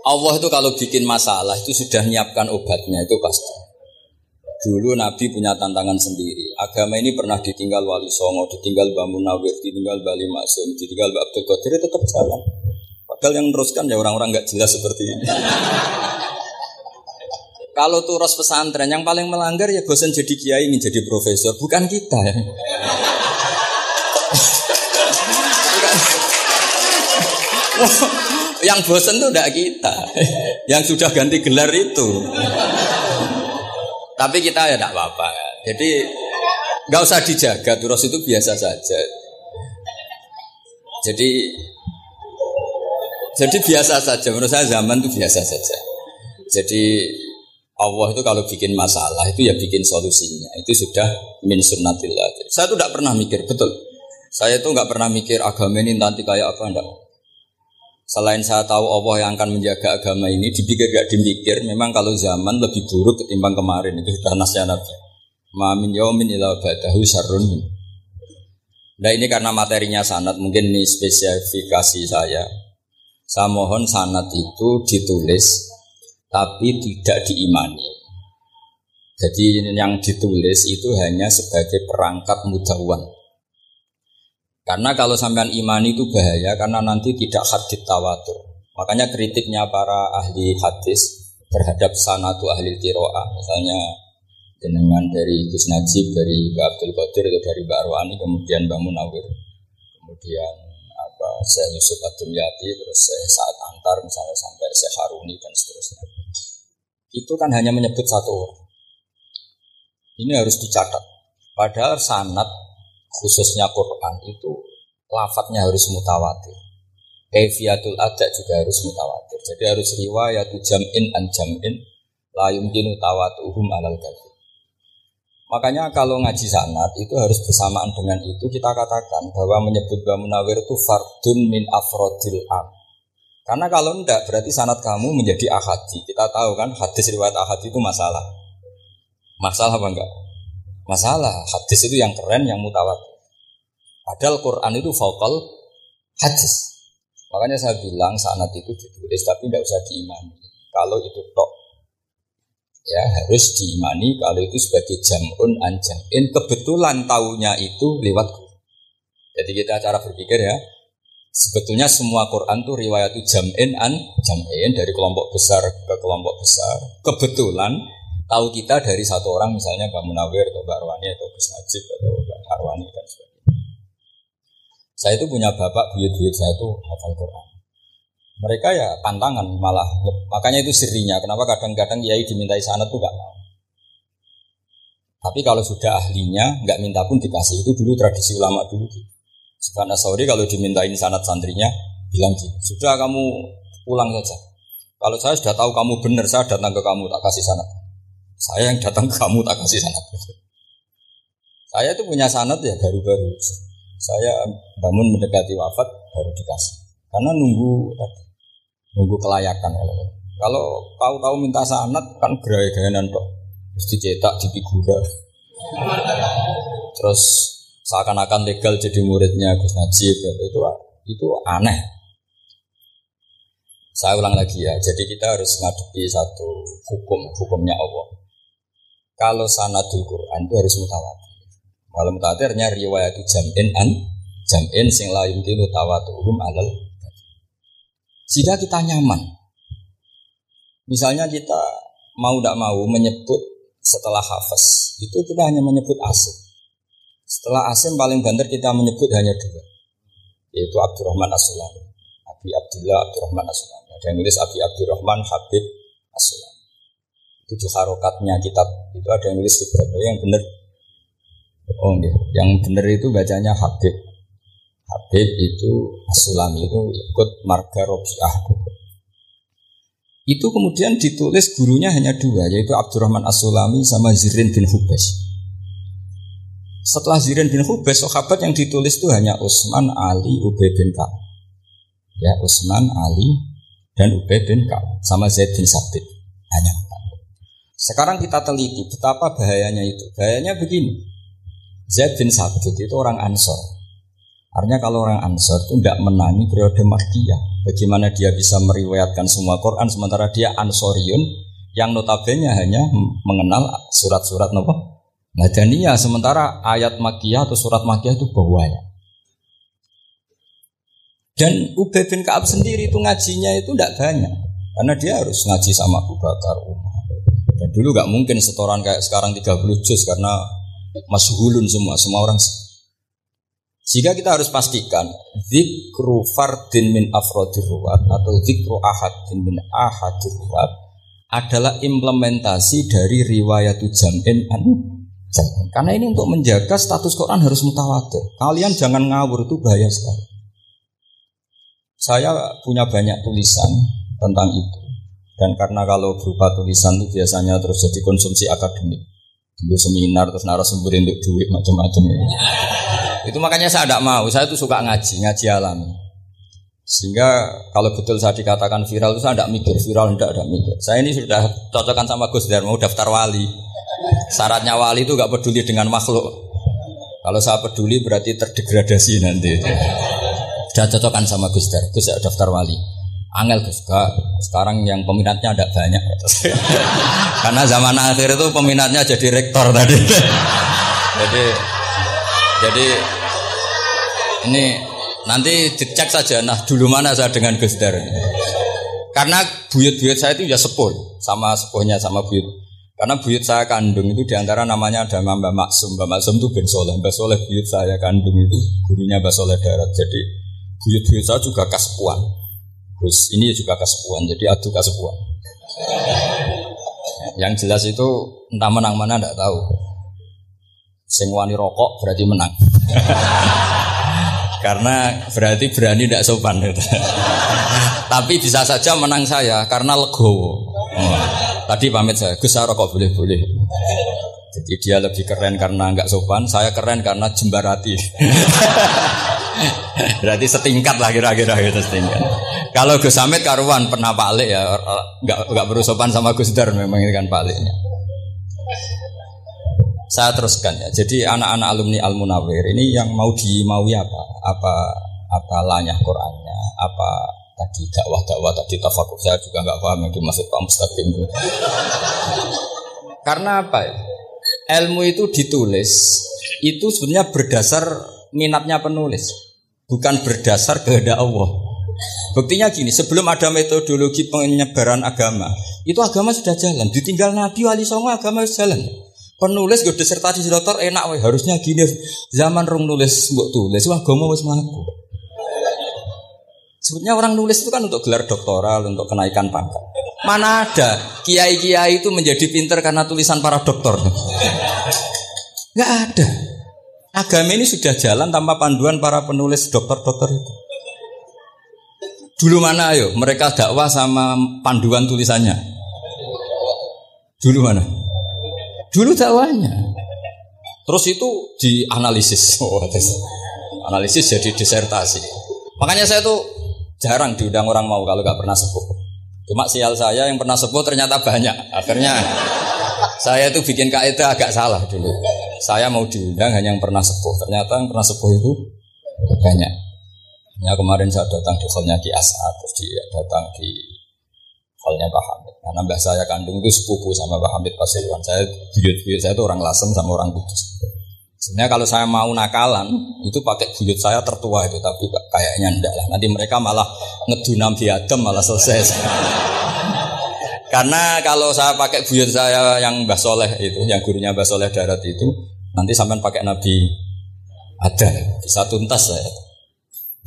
Allah itu kalau bikin masalah itu sudah menyiapkan obatnya, itu pasti. Dulu Nabi punya tantangan sendiri. Agama ini pernah ditinggal Wali Songo, ditinggal Mbah Munawir, ditinggal Bali Maksum, ditinggal Mbah Abdul Qadir, tetap jalan. Padahal yang meneruskan ya orang-orang nggak jelas seperti ini. Kalau turus pesantren yang paling melanggar ya bosan jadi kiai ingin jadi profesor, bukan kita ya. Yang bosan tuh tidak kita, yang sudah ganti gelar itu. Tapi kita ya tidak apa-apa. Jadi nggak usah dijaga, turus itu biasa saja. Jadi biasa saja. Menurut saya zaman itu biasa saja. Jadi Allah itu kalau bikin masalah itu ya bikin solusinya. Itu sudah min sunnatillah. Saya itu tidak pernah mikir, betul. Saya itu nggak pernah mikir agama ini nanti kayak apa, enggak. Selain saya tahu Allah yang akan menjaga agama ini, dipikir gak dimikir, memang kalau zaman lebih buruk ketimbang kemarin, itu sudah nasnya Nabi. Ma min yaumin illa ba'dahu syarrun min. Nah ini karena materinya sanad, mungkin ini spesifikasi saya. Saya mohon sanad itu ditulis, tapi tidak diimani. Jadi yang ditulis itu hanya sebagai perangkat mudawwan. Karena kalau sampean imani itu bahaya, karena nanti tidak hadits tawatur. Makanya kritiknya para ahli hadis terhadap sanadu ahli qiraah, misalnya jenengan dari Gus Najib, dari Mbak Abdul Qadir, atau dari Mbak Arwani, kemudian Mbak Munawir, kemudian Syekh Yusuf Ad-Dumyati, terus Syekh Sa'ad Antar, misalnya sampai Syekh Haruni dan seterusnya. Itu kan hanya menyebut satu orang. Ini harus dicatat. Padahal sanad khususnya Quran itu lafadznya harus mutawatir. Kaifiyatul ada juga harus mutawatir. Jadi harus riwayatu jam'in an jam'in la yumkinu tawatuhum alal kadhib. Makanya kalau ngaji sanad itu harus bersamaan dengan itu kita katakan bahwa menyebut Mbah Munawir itu fardun min afrodil am. Karena kalau enggak berarti sanad kamu menjadi ahadi. Kita tahu kan hadis riwayat ahadi itu masalah. Masalah apa enggak? Masalah, hadis itu yang keren, yang mutawatir. Padahal Quran itu fauqal hadis. Makanya saya bilang sanad itu ditulis tapi tidak usah diimani. Kalau itu tok, ya harus diimani kalau itu sebagai jam'un an jam'in. Kebetulan taunya itu lewat Quran. Jadi kita cara berpikir ya, sebetulnya semua Quran itu riwayat jam'in an jam'in dari kelompok besar ke kelompok besar. Kebetulan tahu kita dari satu orang, misalnya Mbak Munawir atau Mbak Arwani atau Gus Najib atau Mbak Arwani dan sebagainya. Saya itu punya bapak, buyut-buyut saya itu hafal Quran. Mereka ya pantangan malah, makanya itu sirinya. Kenapa kadang-kadang kiai dimintai sanad itu gak mau. Tapi kalau sudah ahlinya, gak minta pun dikasih. Itu dulu tradisi ulama dulu gitu. Sufyan Ats-Tsauri kalau dimintain sanad santrinya, bilang gitu, sudah kamu pulang saja. Kalau saya sudah tahu kamu benar, saya datang ke kamu tak kasih sanad. Saya yang datang ke kamu tak kasih sanad. Saya itu punya sanad ya baru-baru. Saya bangun mendekati wafat baru dikasih. Karena nunggu kelayakan. Kalau tahu-tahu minta sanad kan gaya-gayanan kok. Terus dicetak di figura. Terus seakan-akan legal jadi muridnya Gus Najib. Itu aneh. Saya ulang lagi ya. Jadi kita harus ngadepi satu hukumnya Allah. Kalau sanadul Quran itu harus mutawatir. Kalau mutawatirnya riwayat jam'in an jam'in sing la yumkinu tawatuhum alal. Jika kita nyaman, misalnya kita mau tidak mau menyebut setelah hafaz, itu kita hanya menyebut asim. Setelah asim paling banter kita menyebut hanya dua, yaitu Abdurrahman As-Sulami, Abi Abdillah Abdurrahman As-Sulami. Ada yang nulis Abi Abdurrahman Habib As-Sulami. Itu di harokatnya kitab itu ada yang nulis Subrat. Yang benar, yang benar itu bacanya Habib. Habib itu As-Sulami itu ikut marga Robi'ah. Itu kemudian ditulis gurunya hanya dua, yaitu Abdurrahman As-Sulami sama Zirin bin Hubes. Setelah Zirin bin Hubes, sahabat yang ditulis itu hanya Utsman, Ali, Ubay bin Ka'ab. Ya, Utsman, Ali, dan Ubay bin Ka'ab sama Zaid bin Sabit. Hanya empat. Sekarang kita teliti betapa bahayanya itu. Bahayanya begini. Zaid bin Sabit itu orang Ansor. Artinya kalau orang Ansor itu tidak menangi periode Makkiyah. Bagaimana dia bisa meriwayatkan semua Quran sementara dia Ansoriyun yang notabene hanya mengenal surat-surat Madaniyah, sementara ayat Makkiyah atau surat Makkiyah itu bawahnya. Dan Ubay bin Ka'ab sendiri itu ngajinya itu tidak banyak, karena dia harus ngaji sama Abu Bakar, Umar. Dan dulu nggak mungkin setoran kayak sekarang 30 juz karena masyhulun semua orang. Jika kita harus pastikan zikru fardin min afrodir ruwat atau zikru ahadin min ahadir ruwat adalah implementasi dari riwayatu jam'in an jam'in. Karena ini untuk menjaga status Quran harus mutawatir. Kalian jangan ngawur, itu bahaya sekali. Saya punya banyak tulisan tentang itu. Dan karena kalau berupa tulisan itu biasanya terus jadi konsumsi akademik. Dulu seminar terus narasumber untuk duit macam-macam ini. Itu makanya saya tidak mau. Saya itu suka ngaji alami. Sehingga kalau betul saya dikatakan viral itu saya tidak mikir, viral tidak mikir. Saya ini sudah cocokkan sama Gus Dar mau daftar wali. Syaratnya wali itu gak peduli dengan makhluk. Kalau saya peduli berarti terdegradasi nanti. Sudah cocokkan sama Gus Dar. Gus saya daftar wali. Angel Gus, sekarang yang peminatnya ada banyak. Karena zaman akhir itu peminatnya jadi rektor tadi. Jadi ini nanti dicek saja. Nah dulu mana saya dengan Gus Dar. Karena buyut-buyut saya itu ya sepuh sama sepuhnya sama buyut. Karena buyut saya kandung itu diantara namanya ada Mbak Maksum. Mbak Maksum itu bin Soleh. Mbak Soleh buyut saya kandung itu gurunya Mbak Soleh Darat. Jadi buyut-buyut saya juga kasepuan. Terus ini juga kasepuan, jadi adu kasepuan. Yang jelas itu entah menang mana tidak tahu. Sing wani rokok berarti menang. Karena berarti berani tidak sopan. Tapi bisa saja menang saya karena legowo. Tadi pamit saya, Gus saya rokok boleh-boleh. Jadi dia lebih keren karena enggak sopan, saya keren karena jembarati. Berarti setingkat lah kira-kira gitu setingkat. Kalau Gus Hamid karuan pernah palik ya, enggak berusopan sama Gus Dar memang ini kan paliknya. Saya teruskan ya. Jadi anak-anak alumni Al Munawwir ini yang mau dimaui apa lanyah Qur'annya, apa tadi dakwah tadi tafakur saya juga enggak paham yang dimaksud Pak Mustaqim itu. Karena apa ya? Ilmu itu ditulis itu sebenarnya berdasar minatnya penulis, bukan berdasar kehendak Allah. Buktinya gini, sebelum ada metodologi penyebaran agama, itu agama sudah jalan. Ditinggal Nabi Wali Songo agama sudah jalan. Penulis gue disertasi dokter enak weh, harusnya gini. Zaman rong nulis mbok tulis wah agama wis mlaku. Sebetulnya orang nulis itu kan untuk gelar doktoral, untuk kenaikan pangkat. Mana ada kiai-kiai itu menjadi pinter karena tulisan para doktor. Enggak ada. Agama ini sudah jalan tanpa panduan para penulis dokter-dokter itu. Dulu mana ayo mereka dakwah sama panduan tulisannya? Dulu mana? Dulu dakwahnya. Terus itu dianalisis. Analisis jadi disertasi. Makanya saya tuh jarang diundang orang mau kalau gak pernah sepuh. Cuma sial saya yang pernah sepuh ternyata banyak. Akhirnya saya itu bikin kaidah agak salah dulu. Saya mau diundang hanya yang pernah sepuh. Ternyata yang pernah sepuh itu banyak. Ya kemarin saya datang di hallnya Ki As'ad, terus dia datang di hallnya Pak Hamid. Karena mbah saya kandung itu sepupu sama Pak Hamid Pasuruan. Saya buyut-buyut saya itu orang Lasem sama orang Kudus. Sebenarnya kalau saya mau nakalan itu pakai buyut saya tertua itu, tapi kayaknya enggak lah. Nanti mereka malah ngedu Nabi Adam malah selesai. Karena kalau saya pakai buyut saya yang Mbah Soleh itu, yang gurunya Mbah Soleh Darat itu, nanti sampean pakai Nabi Adam bisa tuntas saya.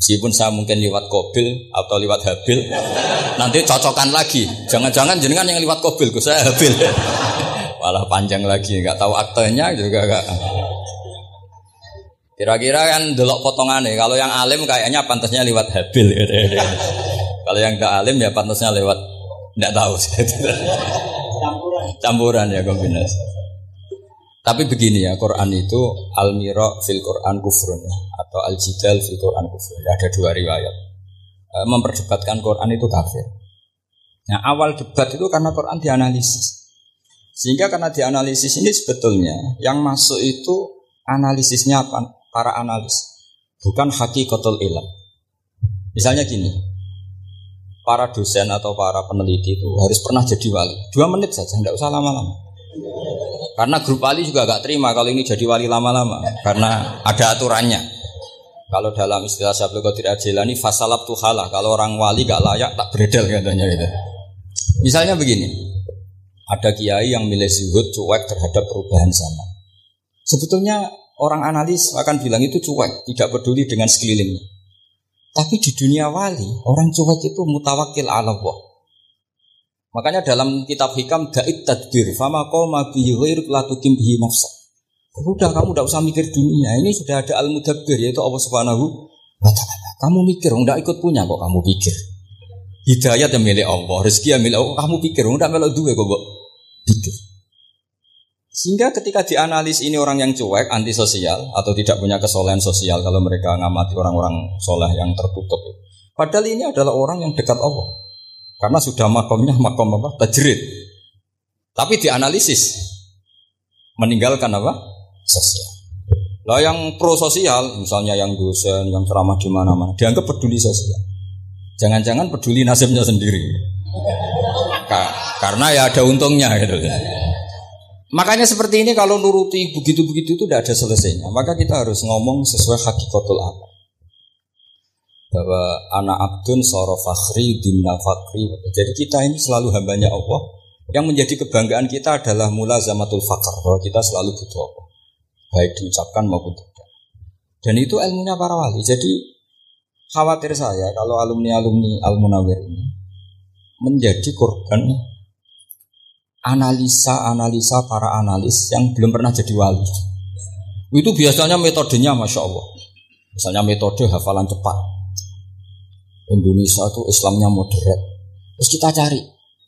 Meskipun saya mungkin lewat Qabil atau lewat Habil, nanti cocokkan lagi. Jangan-jangan jenengan yang lewat Qabil, saya Habil. Malah panjang lagi, nggak tahu aktenya juga nggak. Kira-kira kan delok potongannya. Kalau yang alim kayaknya pantasnya lewat Habil. Kalau yang nggak alim ya pantasnya lewat nggak tahu. Campuran ya kombinasi. Tapi begini ya, Quran itu al-mira fil Quran kufrun ya, atau al-jidal fil Quran kufrun. Ada dua riwayat. Memperdebatkan Quran itu kafir. Nah, awal debat itu karena Quran dianalisis. Sehingga karena dianalisis ini sebetulnya yang masuk itu analisisnya para analis, bukan hakikatul ilm. Misalnya gini, para dosen atau para peneliti itu harus pernah jadi wali. 2 menit saja, tidak usah lama-lama. Karena grup wali juga gak terima kalau ini jadi wali lama-lama, karena ada aturannya. Kalau dalam istilah Syaikhul Qadir Al-Jilani, fasalab tuhalah, kalau orang wali gak layak tak beredel katanya gitu. Misalnya begini, ada kiai yang milih zuhud cuek terhadap perubahan zaman. Sebetulnya orang analis akan bilang itu cuek, tidak peduli dengan sekelilingnya. Tapi di dunia wali, orang cuek itu mutawakkil ala Allah. Makanya dalam kitab hikam da'id tadbir fama qoma bihi ghairu la tuqim bihi nafsa. Udah kamu tidak usah mikir dunia. Ini sudah ada al-mudabbir yaitu Allah Subhanahu wa taala. Kamu mikir, enggak ikut punya kok kamu pikir. Hidayat yang milik Allah, rezeki yang milik Allah, kamu pikir, enggak melok duwe kok pikir. Sehingga ketika dianalisis ini orang yang cuek, antisosial atau tidak punya kesolehan sosial kalau mereka ngamati orang-orang soleh yang tertutup. Padahal ini adalah orang yang dekat Allah. Karena sudah makomnya makom apa? Tajrid. Tapi dianalisis meninggalkan apa? Sosial. Lah yang pro sosial, misalnya yang dosen, yang ceramah di mana-mana, dianggap peduli sosial. Jangan-jangan peduli nasibnya sendiri. Karena ya ada untungnya gitu. Makanya seperti ini kalau nuruti begitu-begitu itu tidak ada selesainya. Maka kita harus ngomong sesuai hakikatul amr. Bahwa anak abdun soro fakhri dimna fakri. Jadi kita ini selalu hambanya Allah. Yang menjadi kebanggaan kita adalah mulazamatul fakr, bahwa kita selalu butuh Allah, baik diucapkan maupun tidak. Dan itu ilmunya para wali. Jadi khawatir saya kalau alumni-alumni Al-Munawwir ini menjadi korban analisa para analis yang belum pernah jadi wali. Itu biasanya metodenya Masya Allah. Misalnya metode hafalan cepat. Indonesia itu Islamnya moderat. Terus kita cari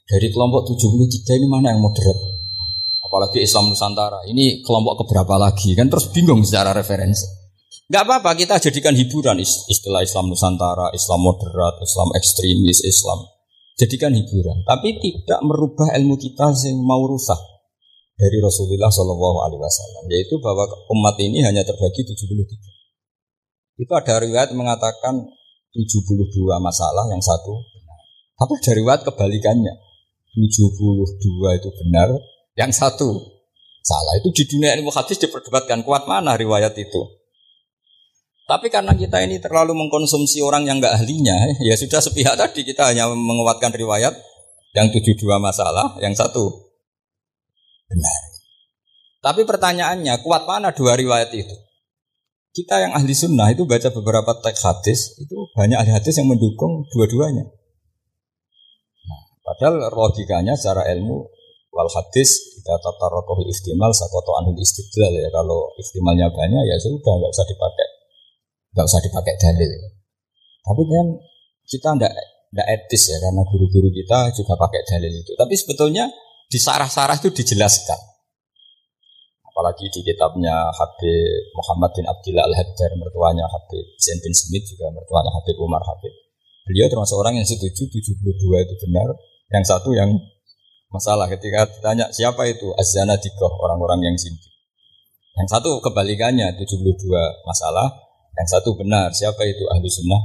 dari kelompok 73 ini mana yang moderat. Apalagi Islam Nusantara. Ini kelompok keberapa lagi kan, terus bingung secara referensi. Gak apa-apa kita jadikan hiburan istilah Islam Nusantara, Islam moderat, Islam ekstremis, Islam. Jadikan hiburan. Tapi tidak merubah ilmu kita yang mau rusak dari Rasulullah SAW. Yaitu bahwa umat ini hanya terbagi 73. Itu ada riwayat mengatakan 72 masalah yang satu benar. Tapi dari riwayat kebalikannya. 72 itu benar, yang satu salah. Itu di dunia ilmu hadis diperdebatkan kuat mana riwayat itu. Tapi karena kita ini terlalu mengkonsumsi orang yang enggak ahlinya, ya sudah sepihak tadi kita hanya menguatkan riwayat yang 72 masalah, yang satu benar. Tapi pertanyaannya, kuat mana dua riwayat itu? Kita yang ahli sunnah itu baca beberapa teks hadis, itu banyak ahli hadis yang mendukung dua-duanya. Nah, padahal logikanya secara ilmu wal hadis kita tatarrokohul ihtimal sakoto anul istidlal ya. Kalau ihtimalnya banyak ya sudah nggak usah dipakai dalil. Tapi kan kita nggak etis ya, karena guru-guru kita juga pakai dalil itu. Tapi sebetulnya di sarah-sarah itu dijelaskan. Apalagi di kitabnya Habib Muhammad bin Abdillah Al-Haddar, mertuanya Habib Zain bin Smith, juga mertuanya Habib Umar Habib. Beliau termasuk orang yang setuju 72 itu benar, yang satu yang masalah. Ketika ditanya siapa itu Az-Zanadiqah, orang-orang yang zindik. Yang satu kebalikannya 72 masalah, yang satu benar, siapa itu Ahlu Sunnah.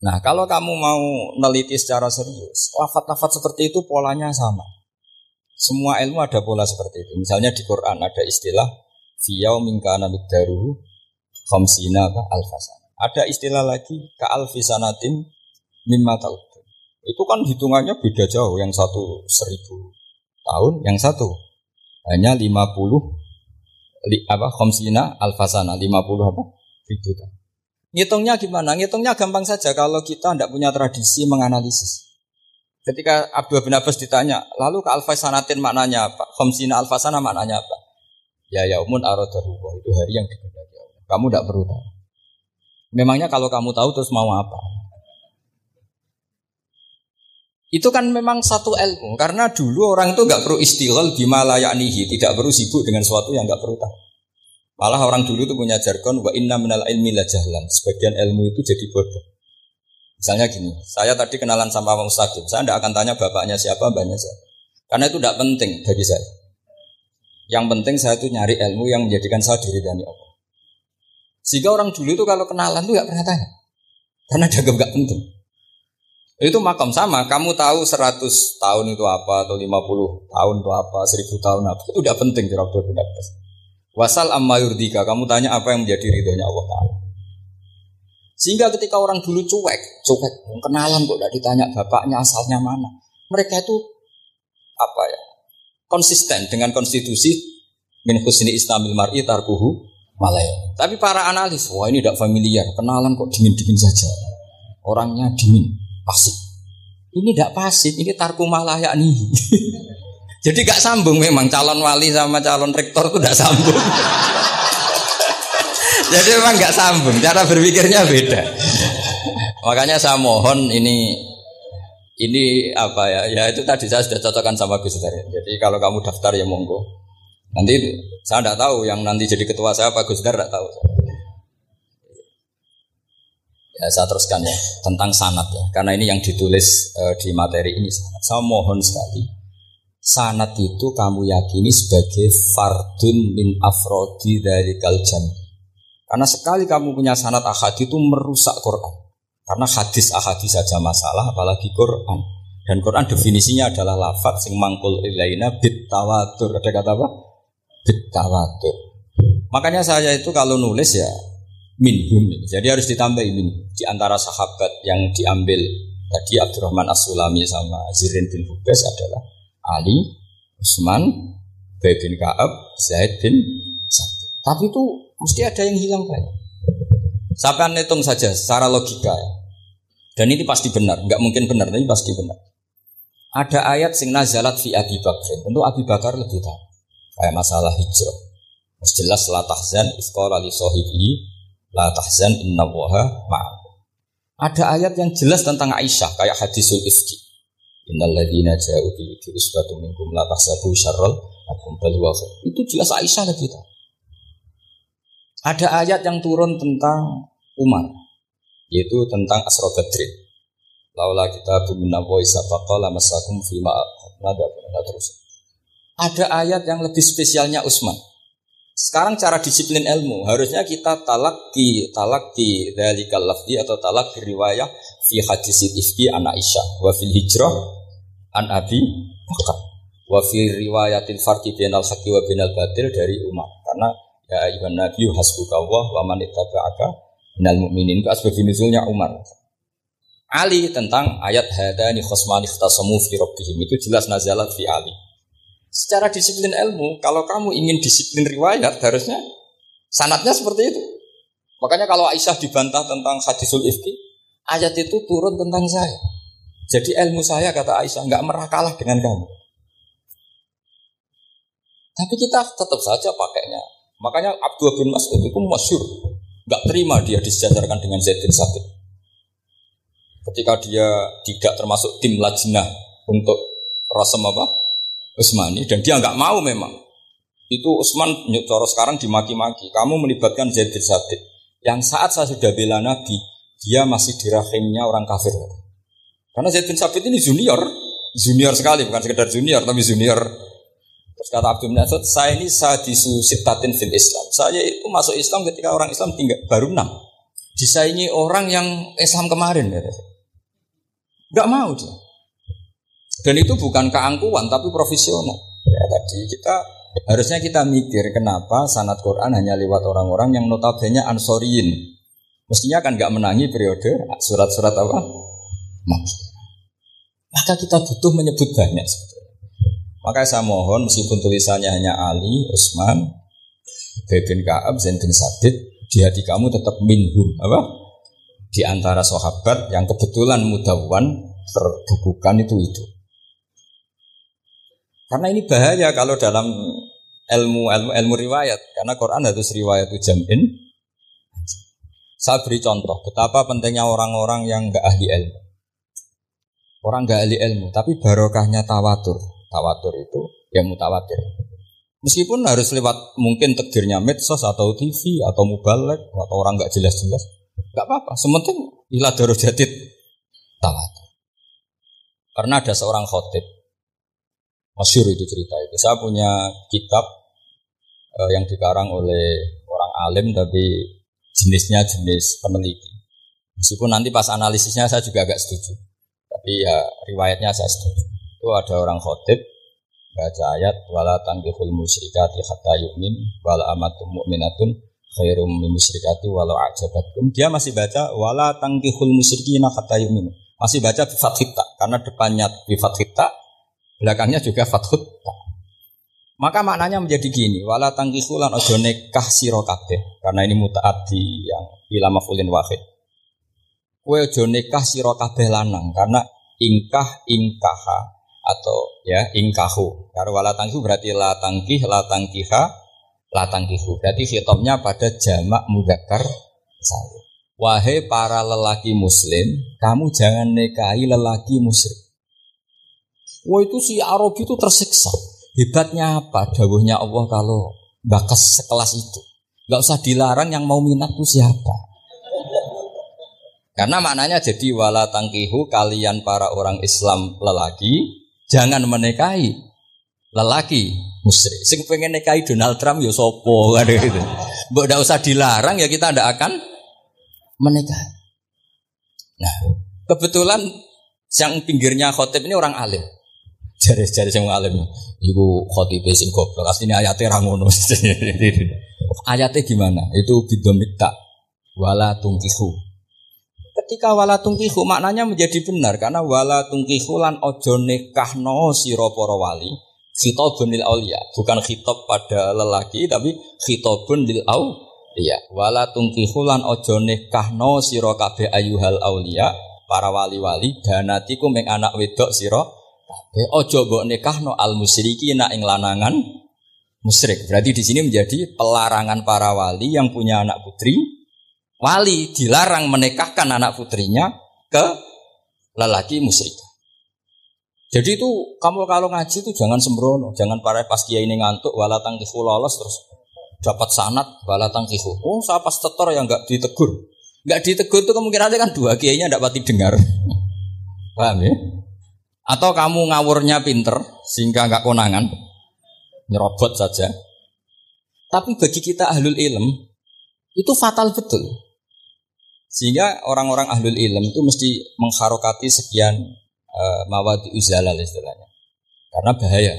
Nah kalau kamu mau neliti secara serius, lafaz-lafaz seperti itu polanya sama. Semua ilmu ada pola seperti itu. Misalnya di Quran ada istilah fiyau minkana miqdaruhu khamsina alfasan. Ada istilah lagi ka alfisanatin mimma ta'udun. Itu kan hitungannya beda jauh. Yang satu 1000 tahun, yang satu hanya 50 khamsina alfasana, 50 ribu tahun. Ngitungnya gimana? Ngitungnya gampang saja kalau kita tidak punya tradisi menganalisis. Ketika Abdul bin Abbas ditanya, lalu ke alfasanatin maknanya apa? Khamsina alfasana maknanya apa? Ya yaumun aradaruhu, itu hari yang dikehendaki Allah. Kamu tidak perlu tahu. Memangnya kalau kamu tahu terus mau apa? Itu kan memang satu ilmu. Karena dulu orang itu enggak perlu istighal bima la ya'nihi, tidak perlu sibuk dengan sesuatu yang enggak perlu tahu. Malah orang dulu itu punya jargon wa inna minal ilmi la jahlan. Sebagian ilmu itu jadi bodoh. Misalnya gini, saya tadi kenalan sama Pak Mustaqim, saya tidak akan tanya bapaknya siapa, mbaknya siapa. Karena itu tidak penting bagi saya. Yang penting saya itu nyari ilmu yang menjadikan saya diridani Allah. Sehingga orang dulu itu kalau kenalan itu tidak pernah tanya. Karena dianggap tidak penting. Itu makam sama, kamu tahu 100 tahun itu apa, atau 50 tahun itu apa, 1000 tahun apa, itu tidak penting cara Abdul bin Abbas. Wasal amma yurdika, kamu tanya apa yang menjadi ridhonya Allah Ta'ala. Sehingga ketika orang dulu cuek, kenalan kok tidak ditanya bapaknya asalnya mana. Mereka itu apa ya, konsisten dengan konstitusi min husni islamil mar'i tarkuhu malaya. Tapi para analis, wah ini tidak familiar, kenalan kok dingin-dingin saja. Orangnya dingin, pasif. Ini tidak pasif, ini tarku malaya nih. Jadi gak sambung memang calon wali sama calon rektor itu gak sambung. Jadi memang gak sambung, cara berpikirnya beda. Makanya saya mohon ini apa ya? Ya itu tadi saya sudah cocokkan sama Gus Dar. Jadi kalau kamu daftar ya monggo. Nanti saya tidak tahu yang nanti jadi ketua saya apa Gus Dar tidak tahu. Ya saya teruskan ya tentang sanad ya. Karena ini yang ditulis di materi ini sanad. Saya mohon sekali. Sanad itu kamu yakini sebagai fardun min afrodi dari kaljam. Karena sekali kamu punya sanad ahad itu merusak Quran. Karena hadis ahadis saja masalah, apalagi Quran. Dan Quran definisinya adalah lafaz sing mangkul ilaina bit tawatur. Ada kata apa? Bit tawatur. Makanya saya itu kalau nulis ya minhum. Jadi harus ditambah min. Di antara sahabat yang diambil tadi Abdurrahman As-Sulami sama Zirin bin Hubes adalah Ali, Utsman, Ubay bin Ka'ab, Zaid bin Sabit. Tapi itu mesti ada yang hilang banyak. Sampai hitung saja secara logika ya. Dan ini pasti benar, enggak mungkin benar, tapi pasti benar. Ada ayat sing nazalat fi Abi Bakr. Tentu Abi Bakar lebih tahu. Kayak masalah hijrah. Mesti jelas la tahzan isqala li sahibihi la tahzan innallaha ma'akum. Ada ayat yang jelas tentang Aisyah kayak hadisul ifki. Innal ladzina ja'u bil usbatum minkum la tahsabu syarral lakum bal huwa khair. Itu jelas Aisyah lagi tahu. Ada ayat yang turun tentang Umar, yaitu tentang Asra Badrin. Laula kitabun minallahi sabaqa lamassakum fima nada terus. Ada ayat yang lebih spesialnya Utsman. Sekarang cara disiplin ilmu harusnya kita talak di dzalikal lafzi atau talak di riwayah fi hadisil ifki an Aisyah wa fil hijrah an Abi Bakar wa fi riwayatil farqi bainal haqqi wa bainal batil dari Umar. Karena ya ayuhan nabiyyu hasbukallah wa man ittaba'aka minal mu'minin, itu asbab nuzulnya Umar. Ali tentang ayat hadani khosmani ikhtasamu fi rabbihim, itu jelas nazalat fi Ali. Secara disiplin ilmu, kalau kamu ingin disiplin riwayat harusnya sanadnya seperti itu. Makanya kalau Aisyah dibantah tentang hadisul ifki, ayat itu turun tentang saya. Jadi ilmu saya, kata Aisyah, enggak merah kalah dengan kamu. Tapi kita tetap saja pakainya. Makanya Abdullah bin Mas'ud itu masyhur, enggak terima dia disejajarkan dengan Zaid bin Sabit. Ketika dia tidak termasuk tim lajnah untuk rasam apa? Utsmani, dan dia enggak mau memang. Itu Utsman cara sekarang dimaki-maki, kamu melibatkan Zaid bin Sabit. Yang saat saya sudah bela Nabi, dia masih di rahimnya orang kafir. Karena Zaid bin Sabit ini junior sekali, bukan sekedar junior, tapi junior. Terus kata Abdul bin Mas'ud, saya ini sadisu sittatin fil Islam. Saya itu masuk Islam ketika orang Islam tinggal baru 6. Disaingi orang yang Islam kemarin. Enggak mau dia. Dan itu bukan keangkuhan, tapi profesional. Ya, tadi harusnya kita mikir kenapa sanad Quran hanya lewat orang-orang yang notabene ansoriyin. Mestinya kan enggak menangi periode surat-surat apa? Maka kita butuh menyebut banyak sebetulnya. Maka saya mohon meskipun tulisannya hanya Ali, Utsman, Ubay bin Ka'ab, Zaid bin Sabit, di hati kamu tetap minhum apa? Di antara sahabat yang kebetulan mudawwan terbukukan itu. Karena ini bahaya kalau dalam ilmu riwayat, karena Quran harus riwayat jam'in. Saya beri contoh betapa pentingnya orang-orang yang enggak ahli ilmu. Orang enggak ahli ilmu, tapi barokahnya tawatur. Tawatur itu yang mutawatir. Meskipun harus lewat mungkin takdirnya medsos atau TV atau mubalek atau orang enggak jelas-jelas, enggak apa-apa. Sementing ila darajatid tawatur. Karena ada seorang khatib, masyhur itu cerita itu. Saya punya kitab yang dikarang oleh orang alim tapi jenisnya jenis peneliti. Meskipun nanti pas analisisnya saya juga agak setuju. Tapi ya riwayatnya saya setuju. Itu ada orang khotib baca ayat wala tankihul musyrikati hatta yu'min wala amatum mu'minatun khairum min musyrikati walau a'jabatkum. Dia masih baca wala tankihul musyrikina hatta yu'min. Masih baca bi fathit ta karena depannya bi fathit ta, belakangnya juga fathut ta. Maka maknanya menjadi gini, wala tangkihu lan ojo nikah sira kabeh. Karena ini mutaaddi yang ila maf'ulin wahid. Kowe ojo nikah sira kabeh lanang karena ingkaha atau ya ingkahu. Karena wala tangkihu berarti la tangkiha, la tangkihu. Berarti khitabnya pada jamak mudzakkar salim. Wahai para lelaki muslim, kamu jangan nikahi lelaki musyrik. Wah itu si Arabi itu tersiksa. Hebatnya apa? Dawuhnya Allah kalau bakas sekelas itu. Gak usah dilarang, yang mau minat itu siapa? Karena maknanya jadi wala tangkihu, kalian para orang Islam lelaki jangan menikahi lelaki musyrik. Sing pengen nikahi Donald Trump ya sopo kan gitu. Mbok ndak usah dilarang ya kita ndak akan menikah. Nah, kebetulan yang pinggirnya khotib ini orang alim. Jari-jari sing alim iku khotibe sing goblok. Asline ayate ra ngono. Ayate gimana? Itu bidomita wala tungkihu. Ketika wala tungkihu maknanya menjadi benar karena wala tungkihu lan ojo nikahno sira para wali. Khitabun lil auliya, bukan khitab pada lelaki tapi khitabun lil auliya. Wala tungkihu lan ojo nikahno sira kabeh ayyuhal auliya, para wali-wali banatiku ing anak wedok sira kabeh aja mbok nikahno al musyrikina ing lanangan musyrik. Berarti di sini menjadi pelarangan para wali yang punya anak putri. Wali dilarang menikahkan anak putrinya ke lelaki musyrik. Jadi itu kamu kalau ngaji itu jangan sembrono, jangan para pas kiai ini ngantuk wala tangkihu lolos terus dapat sanad wala tangkihu. Oh, saya pas tetor yang enggak ditegur. Enggak ditegur itu kemungkinannya kan dua kiainya enggak pati dengar. Paham ya? Atau kamu ngawurnya pinter sehingga enggak konangan, nyerobot saja. Tapi bagi kita ahlul ilm itu fatal betul. Sehingga orang-orang ahlul ilm itu mesti mengharokati sekian mawadi uzalal istilahnya. Karena bahaya.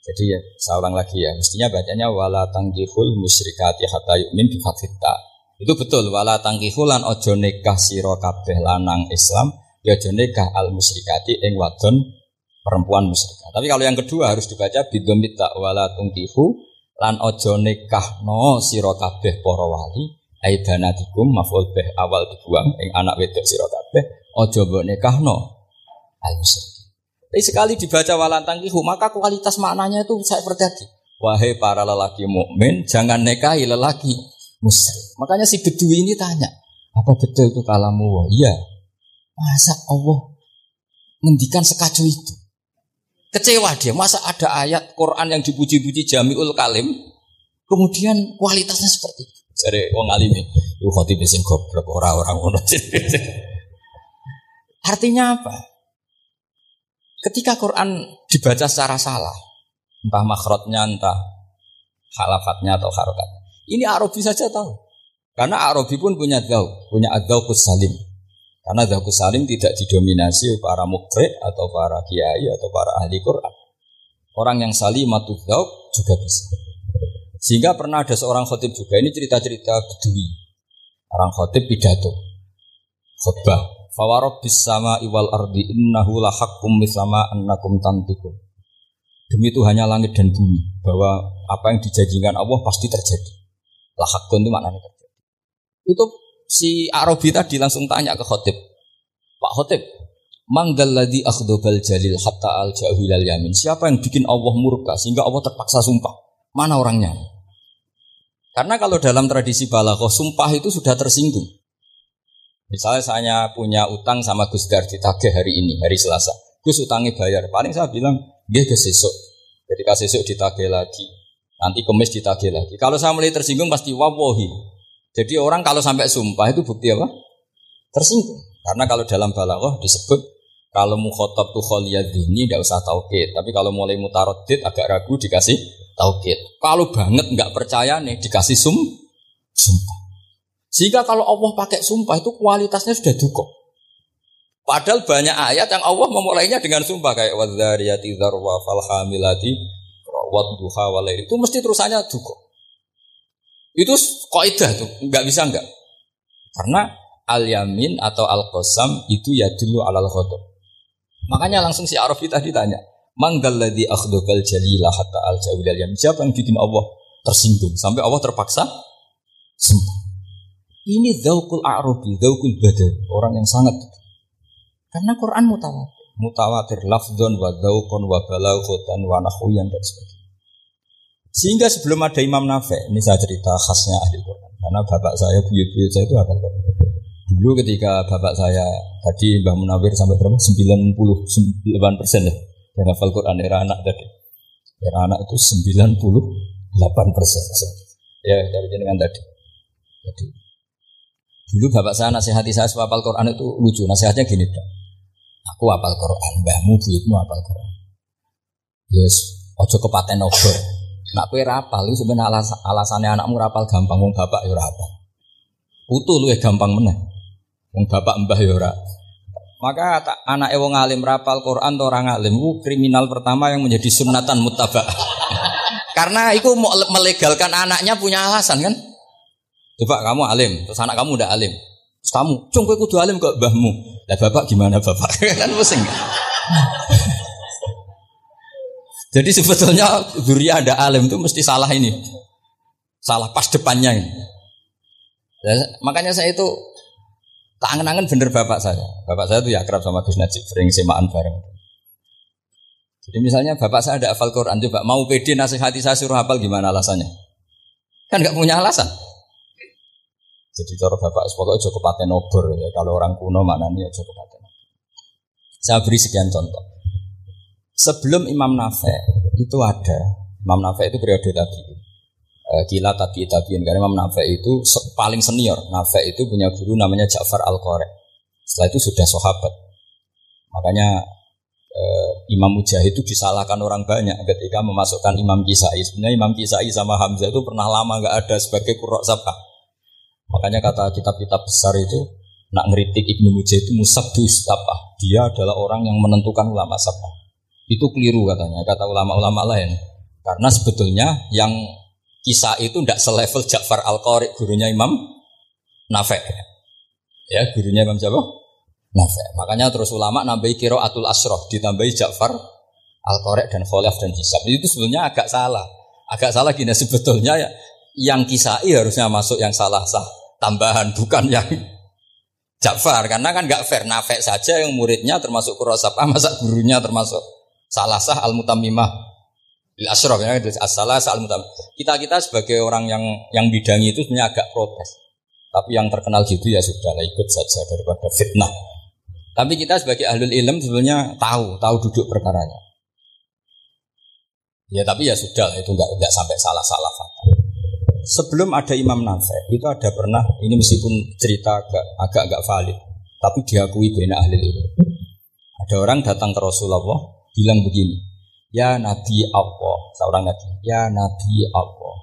Jadi ya, saya ulang lagi ya, mestinya bacanya wala tangkihul musyrikati hatta yu'min bi fathit ta. Itu betul, wala tangkihul lan ojo nikah sira kabeh lanang Islam. Ya nikah al musyrikati ing wadon perempuan musyrikah. Tapi kalau yang kedua harus dibaca bidomit ta wala tungkihu lan ojo nikahno sira kabeh para wali aibanatikum maf'ul bih awal dibuang ing anak wedok sira kabeh ojo mbok nikahno al musyrik. Tapi sekali dibaca wala tungkihu maka kualitas maknanya itu saya percaya. Wahai para lelaki mukmin jangan nikahi lelaki musyrik. Makanya si Bedui ini tanya, apa betul itu kalamu? Iya. Masa Allah ngendikan sekacau itu? Kecewa dia, masa ada ayat Quran yang dipuji-puji jami'ul kalim kemudian kualitasnya seperti itu. Jadi wong alim itu khotib sing goblok orang-orang ngono. Artinya apa? Ketika Quran dibaca secara salah, entah makhrajnya, entah halafatnya atau harokatnya. Ini Arabi saja tahu. Karena Arabi pun punya adzauqus salim. Karena adzauqus salim tidak didominasi para muqri atau para kiai atau para ahli Quran. Orang yang salimatuz dzauq juga bisa. Sehingga pernah ada seorang khotib juga, ini cerita-cerita Bedui. Orang khotib pidato. Khutbah. Fa rabbis samaa'i wal ardi innahu lahaqqum mislama annakum tantiqun. Demi Tuhannya langit dan bumi bahwa apa yang dijanjikan Allah pasti terjadi. Lahaqqun itu maknanya terjadi. Itu si Arabi tadi langsung tanya ke khotib, Pak khotib, mangdalladzi akhdobal jalil hatta al-jahilal yamin. Siapa yang bikin Allah murka sehingga Allah terpaksa sumpah? Mana orangnya? Karena kalau dalam tradisi balaghah sumpah itu sudah tersinggung. Misalnya saya punya utang sama Gus Dar ditagih hari ini, hari Selasa. Gus utangnya bayar. Paling saya bilang, nggih Gus sesuk. Ketika sesuk ditagih lagi, nanti Kamis ditagih lagi. Kalau saya mulai tersinggung pasti wallahi. Jadi orang kalau sampai sumpah itu bukti apa? Tersinggung. Karena kalau dalam balaghah disebut kalau mukhatab tu khaliyadzini tidak usah taukid. Tapi kalau mulai mutaraddid agak ragu dikasih taukid. Kalau banget enggak percaya nih dikasih sumpah. Sehingga kalau Allah pakai sumpah itu kualitasnya sudah cukup. Padahal banyak ayat yang Allah memulainya dengan sumpah kayak wadzariyati dzarwa fal hamilati wadduha walail. Itu mesti terusannya duga. Itu kaidah tuh, enggak bisa enggak. Karena al-yamin atau al-qasam itu ya dulu alal ghadab. Makanya langsung si Arafi tadi tanya, "Manggalladzi akhdhal jalila hatta al-jawil yamin?" Siapa yang bikin Allah tersinggung sampai Allah terpaksa sumpah. Ini dzauqul a'rabi, dzauqul badawi, orang yang sangat. Karena Quran mutawatir lafdzon wa dzauqon wa balaghatan wa nahwiyan dan sebagainya. Sehingga sebelum ada Imam Nafi', ini saya cerita khasnya ahli Quran. Karena bapak saya, buyut-buyut saya itu hafal Quran. Dulu ketika bapak saya tadi Mbah Munawir sampai berapa? 98% ya. Yang hafal Quran era anak tadi. Era anak itu 98%. Ya, dari jenengan tadi. Jadi dulu bapak saya nasihati saya supaya hafal Quran itu lucu. Nasihatnya gini, Pak. Aku hafal Quran, mbahmu, buyutmu hafal Quran. Yes, ojo kepaten obor. Nak kowe rapal itu sebenarnya alasannya anakmu rapal gampang, wong bapak ya ora apal. Putu lu ya gampang meneh. Wong bapak mbah ya ora. Maka anake wong alim rapal Quran to ora ngalim ku kriminal pertama yang menjadi sunnatan muttaba. Karena itu mau melegalkan anaknya punya alasan kan? Coba kamu alim, terus anak kamu udah alim. Terus kamu, "Cung kowe kudu alim kok mbahmu." Lah bapak gimana bapak? Kan pusing. Jadi sebetulnya dzurriyyah ada alim itu mesti salah ini. Salah pas depannya ini. Makanya saya itu tak angen-angen bener bapak saya. Bapak saya itu ya akrab sama Gus Najib, sering semaan bareng. Jadi misalnya bapak saya ada hafal Quran, coba mau pede nasihati saya suruh hafal gimana alasannya? Kan enggak punya alasan. Jadi cara bapak pokoknya aja kepaten obor ya. Kalau orang kuno maknanya aja kepaten. Saya beri sekian contoh. Sebelum Imam Nafi' itu ada. Imam Nafi' itu periode tabi'in. Gila tabi'in karena Imam Nafi' itu paling senior. Nafi' itu punya guru namanya Ja'far Al-Qari. Setelah itu sudah sahabat. Makanya Imam Mujahid itu disalahkan orang banyak ketika memasukkan Imam Kisai. Sebenarnya Imam Kisai sama Hamzah itu pernah lama enggak ada sebagai qurra sab'ah. Makanya kata kitab-kitab besar itu nak ngeritik Ibnu Mujahid itu musabdu istafah. Dia adalah orang yang menentukan ulama sab'ah. Itu keliru katanya, kata ulama-ulama lain. Karena sebetulnya yang Kisah itu tidak selevel Ja'far Al-Qari, gurunya Imam Nafi'. Ya, gurunya Imam siapa? Nafi'. Makanya terus ulama nambahi qiraatul asroh, ditambahi Ja'far Al-Qari dan Khalaf dan Hisab. Itu sebetulnya agak salah. Agak salah gini, sebetulnya ya, yang Kisai harusnya masuk yang salah sah tambahan, bukan yang Ja'far. Karena kan gak fair, Nafi' saja yang muridnya termasuk Qurasabah, masa gurunya termasuk salah sah al-mutammimah bil asyraf ya, as-salah sah al-mutammimah. Kita sebagai orang yang bidangi itu sebenarnya agak protes. Tapi yang terkenal gitu ya sudahlah, ikut saja daripada fitnah. Tapi kita sebagai ahlul ilm sebenarnya tahu duduk perkaranya. Ya tapi ya sudah itu enggak sampai salah-salah fatal. Sebelum ada Imam Nafi' itu ada pernah, ini meskipun cerita agak valid, tapi diakui bena ahlul ilm. Ada orang datang ke Rasulullah bilang begini, "Ya Nabi Allah," seorang Nabi, "Ya Nabi Allah,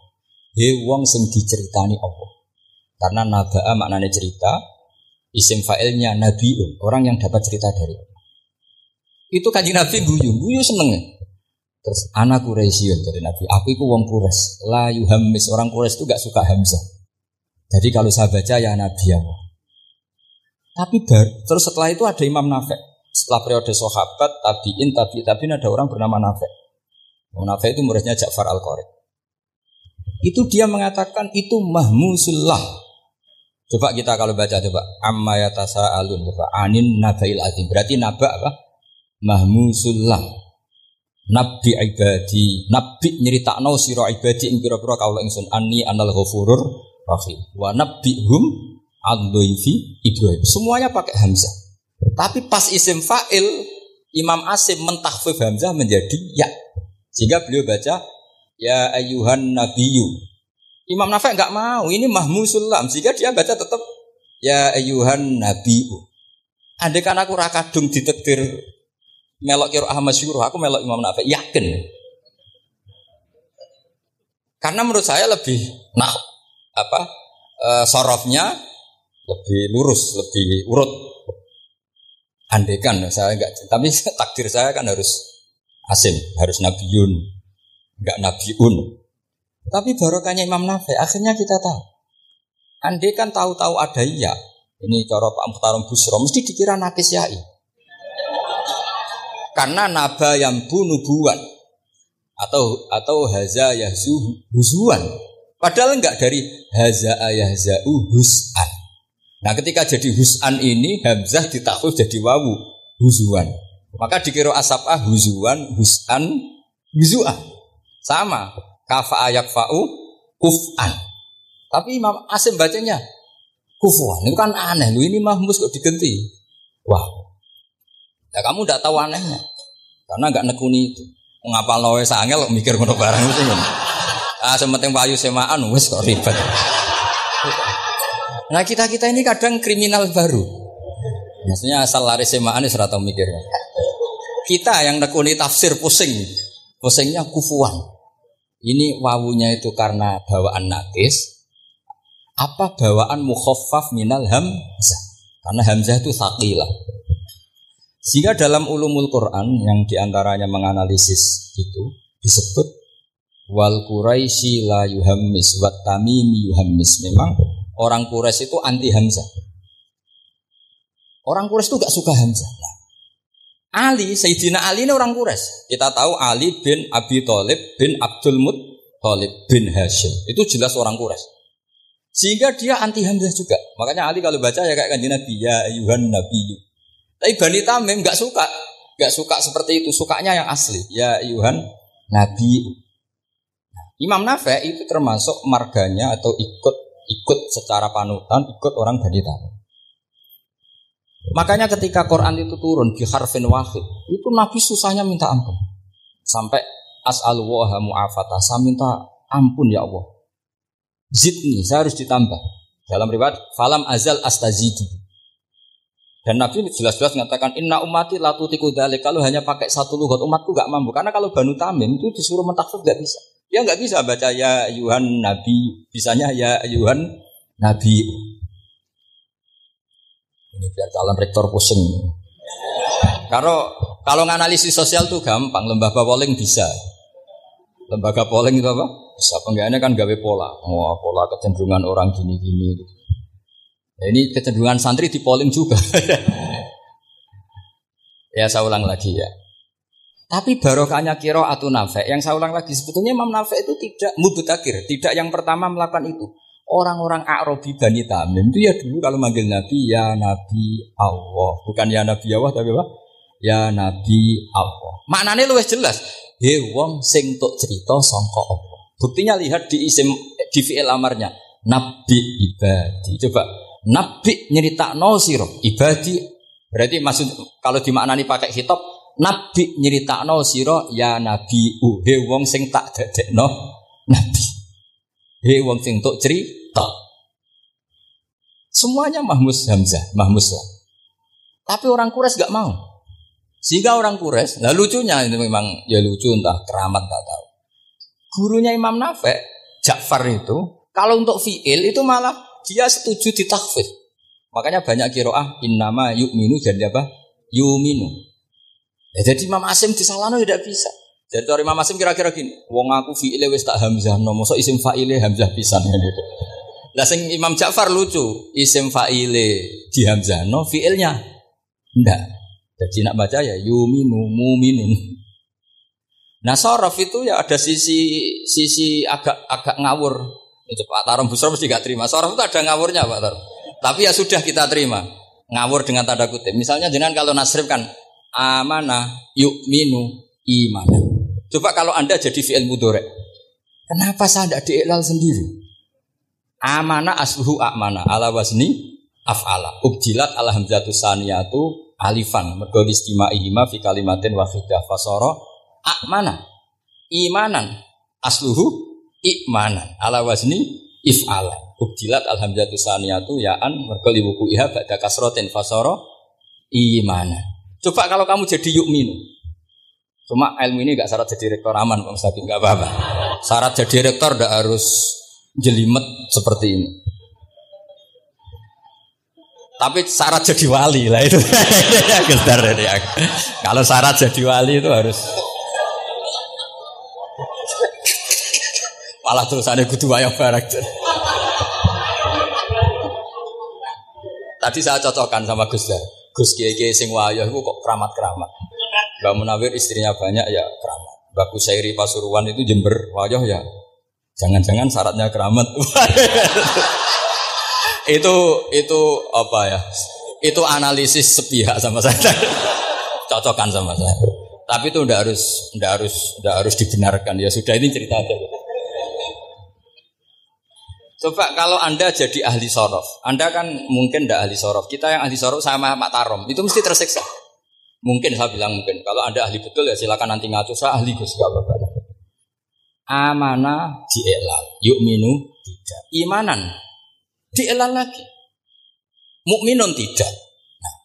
he wong sing diceritani Allah." Karena naba'a maknanya cerita, isim fa'ilnya nabiun, orang yang dapat cerita dari Allah. Itu Kanjeng Nabi guyu seneng. Terus anak Quraisyun dari Nabi, aku itu wong Quraisy, la yuhammis, orang Quraisy itu gak suka hamzah. Jadi kalau saya baca ya Nabi Allah. Tapi terus setelah itu ada Imam Nafi'. Setelah periode sahabat, tabi'in ada orang bernama Nafi'. Nafi' itu muridnya Ja'far Al-Qari. Itu dia mengatakan itu mahmusullah. Coba kita kalau baca coba amma yatasaalun, coba anin nabail azim. Berarti naba apa? Mahmusullah. Nabi ibadi, nabi nyeritakno sira ibadi ing pira-pira kaula ingsun anni anal ghafurur rahim. Wa nabbihum ad-dhaifi Ibrahim. Semuanya pakai hamzah. Tapi pas isim fa'il Imam Asim mentakhfif hamzah menjadi ya. Sehingga beliau baca ya ayyuhan nabiyyu. Imam Nafi' enggak mau, ini mahmusul lam. Sehingga dia baca tetap ya ayyuhan nabiyyu. Andai kan aku ra kadung ditekdir melok qiraah masyhur, aku melok Imam Nafi', yakin. Karena menurut saya lebih sorofnya lebih lurus, lebih urut. Andekan saya enggak, tapi takdir saya kan harus Asim, harus Nabiun, enggak Nabiun. Tapi barokahnya Imam Nafi, akhirnya kita tahu. Andekan tahu-tahu ada iya, ini cara Pak Muhtaram Busro, mesti dikira nakis yai. Karena naba yang nubuwan atau haza yahzu huzuan. Padahal enggak dari haza yahza'u hus'an. Nah ketika jadi hus'an ini hamzah ditakhuf jadi wawu huzuan. Maka dikira asabah huzuan hus'an huzuan. Sama kafa yakfa'u kuf'an. Tapi Imam Asim bacanya kufuan. Itu kan aneh. Lu ini mahmus kok diganti. Wah. Ya kamu enggak tahu anehnya. Karena enggak nekuni itu. Ngapal lawe sangel kok mikir ngono barang mesti ngono. Sementing payu semaan wis kok ribet. Nah kita ini kadang kriminal baru. Maksudnya asal lari semaan ora tau mikir. Kita yang nekuni tafsir pusingnya kufuan. Ini wawunya itu karena bawaan nakis. Apa bawaan mukhaffaf minal hamzah? Karena hamzah itu tsaqilah. Sehingga dalam ulumul Quran yang diantaranya menganalisis itu disebut wal Quraisy la yuhammis wat tamimi yuhammis. Memang orang Quraisy itu anti hamzah. Orang Quraisy itu gak suka hamzah. Nah, Ali, Sayyidina Ali ini orang Quraisy. Kita tahu Ali bin Abi Thalib bin Abdul Muttalib bin Hashim. Itu jelas orang Quraisy. Sehingga dia anti hamzah juga. Makanya Ali kalau baca ya kayak Kanjeng Nabi ya ayyuhan nabiyyu. Tapi Bani Tamim gak suka seperti itu. Sukanya yang asli. Ya ayyuhan nabi. Imam Nafi itu termasuk marganya atau ikut secara panutan, ikut orang Bani Tamim. Makanya ketika Quran itu turun di harfin wahid, itu Nabi susahnya minta ampun. Sampai as'alullaha mu'afatah, saya minta ampun ya Allah. Zidni, saya harus ditambah. Dalam riwayat, falam azal astazidu. Dan Nabi jelas-jelas mengatakan inna ummati la tutiku dzalik. Kalau hanya pakai satu lughat umatku enggak mampu. Karena kalau Banu Tamim itu disuruh mentakhfif enggak bisa. Dia enggak bisa baca ya ayyuhan nabi, bisanya ya ayyuhan nabi. Ini biar calon rektor pusing. Kalau nganalisis sosial tuh gampang, lembaga polling bisa. Lembaga polling itu apa? Bisa penggawaannya kan gawe pola. Oh, pola kecenderungan orang gini-gini. Nah, ini kecenderungan santri di polling juga. Ya saya ulang lagi ya. Tapi barokahnya qiraatun Nafi'. Yang saya ulang lagi sebetulnya Imam Nafi' itu tidak mubtakir, tidak yang pertama melakukan itu. Orang-orang A'rabi Bani Tamim itu ya dulu kalau manggil Nabi ya Nabi Allah, bukan ya Nabi Allah tapi apa? Ya Nabi Allah. Maknanya luwih jelas. He wong sing tok cerita sangka Allah. Buktinya lihat di isim di fi'il amarnya. Nabi ibadi. Coba Nabi nyeritakno sira ibadi. Berarti maksud kalau dimaknani pakai khitab Nabi nyeritakno sira ya Nabi he wong sing tak dadekno Nabi. He wong sing tok cerita. Semuanya mahmus hamzah, mahmus lah. Tapi orang Quraisy enggak mau. Sehingga orang Quraisy, nah lucunya ini memang ya lucu entah keramat tak tahu. Gurunya Imam Nafi', Ja'far itu kalau untuk fi'il itu malah dia setuju ditakhfif. Makanya banyak qiraah innama yu'minu jadi apa? Yu'minu. Ya, jadi Imam Asim disalahno tidak bisa. Jadi dari Imam Asim kira-kira gini, wong aku fi'ile wis tak hamzah, mosok isim fa'ile hamzah pisan gitu. Lah sing Imam Ja'far lucu, isim fa'ile di hamzahno, fi'ilnya ndak. Jadi nak baca ya yuminu muminun. Nah sorof itu ya ada sisi agak ngawur. Itu Pak Tarom Busro mesti gak terima. Sorof itu ada ngawurnya Pak Tarom. Tapi ya sudah kita terima. Ngawur dengan tanda kutip. Misalnya dengan kalau nasrif kan amanah yu'minu imanah. Coba kalau Anda jadi fi'il mudhari'. Kenapa saya tidak diiklal sendiri? Amanah asluhu a'mana ala wazni af'ala. Ubdilat ala hamzatu saniyatu alifan. Mergo istima'ihima fi kalimatin wahidah fasara a'mana. Imanan asluhu i'manan ala wazni if'ala. Ubdilat al hamzatu saniyatu ya'an mergo liwuku'iha ba'da kasratin fasara imanan. Coba kalau kamu jadi yu'minu. Cuma ilmu ini gak syarat jadi rektor aman Pak Mustaqim, gak apa-apa. Syarat jadi rektor gak harus jelimet seperti ini. Tapi syarat jadi wali lah itu. Gendar ya. Kalau syarat jadi wali itu harus malah tulisannya kudu wayang barang. Tadi saya cocokkan sama Gus Dar. Gus Kiai sing wayah itu kok keramat-keramat. Mbak Munawir istrinya banyak ya keramat. Mbak Kusairi Pasuruan itu Jember wayah ya. Jangan-jangan syaratnya keramat. itu apa ya? Itu analisis sepihak sama saya. Cocokkan sama saya. Tapi itu ndak harus dibenarkan ya sudah ini cerita aja. Coba kalau Anda jadi ahli sorof, Anda kan mungkin ndak ahli sorof. Kita yang ahli sorof sama Pak Tarom itu mesti tersiksa. Mungkin saya bilang mungkin. Kalau Anda ahli betul ya silakan nanti ngatur saya ahli Gus gak apa-apa. Amanah dielal, yu'minu tidak. Imanan dielal lagi. Mukminun tidak. Nah,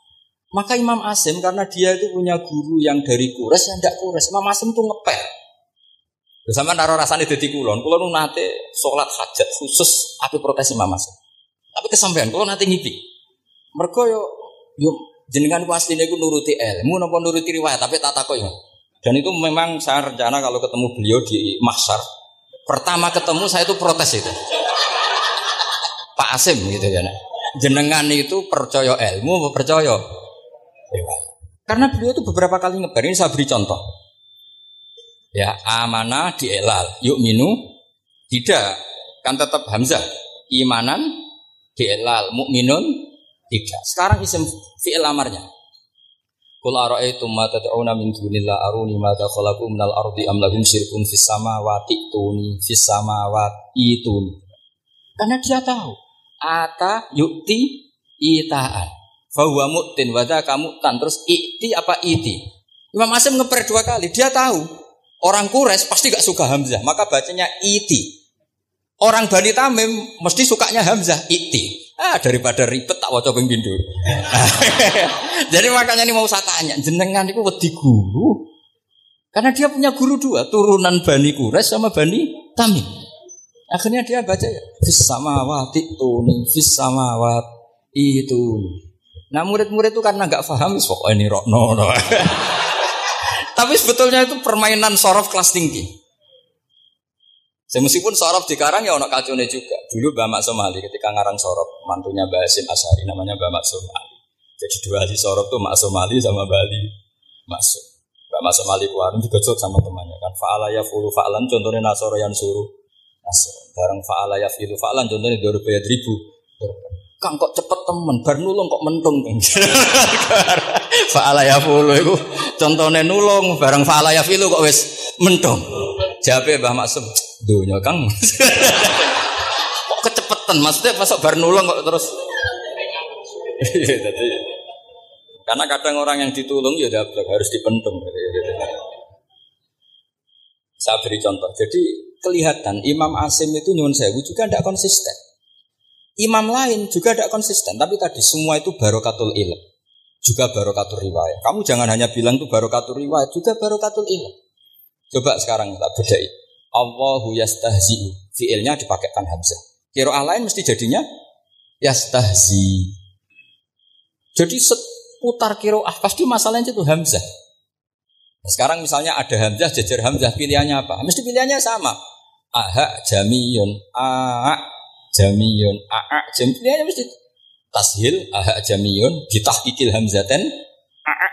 maka Imam Asim karena dia itu punya guru yang dari Quraisy yang tidak Quraisy. Imam Asim tuh ngepel. Bersama naro rasane dadi kulon nate salat hajat khusus api protes Imam Asim. Tapi kesampean kulon nate ngipi. Mergo yo jenengan asline iku nuruti ilmu napa nuruti riwayat tapi tak takok ya. Dan itu memang saya rencana kalau ketemu beliau di mahsyar pertama ketemu saya itu protes itu. Pak Asim gitu ya. Jenengan itu percaya ilmu apa percaya riwayat? Karena beliau itu beberapa kali ngebar ini saya beri contoh. Ya, amanah dielal, yu'minu tidak, kan tetap hamzah. Imanan dielal, mukminun tidak. Sekarang isim fi'il amarnya. Qul ara'aytum ma tad'una min dunillah aruni ma khalaqu minal ardi am lahum syirkun fis samawati tuni fis samawati tuni. Karena dia tahu ata yu'ti itaan. Fa huwa mu'tin wa dzaka mu'tan terus i'ti apa iti. Imam Asim ngeper 2 kali, dia tahu orang Quraisy pasti gak suka Hamzah, maka bacanya iti. Orang Bani Tamim mesti sukanya Hamzah, iti. Daripada ribet tak waca ping pindho. Jadi makanya ini mau saya tanya, jenengan itu wedi guru? Karena dia punya guru 2, turunan Bani Quraisy sama Bani Tamim. Akhirnya dia baca fis samawati tuni, fis samawati tuni. Nah murid-murid itu karena gak paham, pokoknya ini rokno. Tapi sebetulnya itu permainan sorof kelas tinggi. Meskipun sorof di Karang ya ono kacone juga. Dulu Mbak Mak Somali ketika ngarang sorof, mantunya Mbak Hasim Asyari namanya Mbak Mak Somali. Jadi 2 ahli sorof tuh Mak Somali sama Bali Maksum. Mbak Mak Somali keluarin digojok sama temannya kan. Fa'ala yafulu fa'lan contohnya nasoro yang suruh nasor. Bareng fa'ala yafilu fa'lan contohnya dorobaya ribu. Kang kok cepet temen, bar nulung kok mentung. Fa'ala yafulu itu contohnya nulung, bareng fa'ala yafilu kok wis mentung. Jawabe Mbah Maksum, dunya Kang. Kok kecepetan, maksudnya masuk bar nulung kok terus. Karena kadang orang yang ditulung ya harus dipentung. Saya beri contoh. Jadi kelihatan Imam Asim itu nyuwun sewu juga tidak konsisten. Imam lain juga tidak konsisten, tapi tadi semua itu barokatul ilm, juga barokatul riwayat. Kamu jangan hanya bilang itu barokatul riwayat, juga barokatul ilm. Coba sekarang kita bedai. Allahu yastahzi, fiilnya dipakaikan hamzah. Qiraah lain mesti jadinya yastahzi. Jadi seputar qiraah pasti masalahnya itu hamzah. Nah, sekarang misalnya ada hamzah, jajar hamzah, pilihannya apa? Mesti pilihannya sama. Aha jamiyun, jamiyun, jamiyun mesti tashil, jamiyun, ditahkikil hamzaten,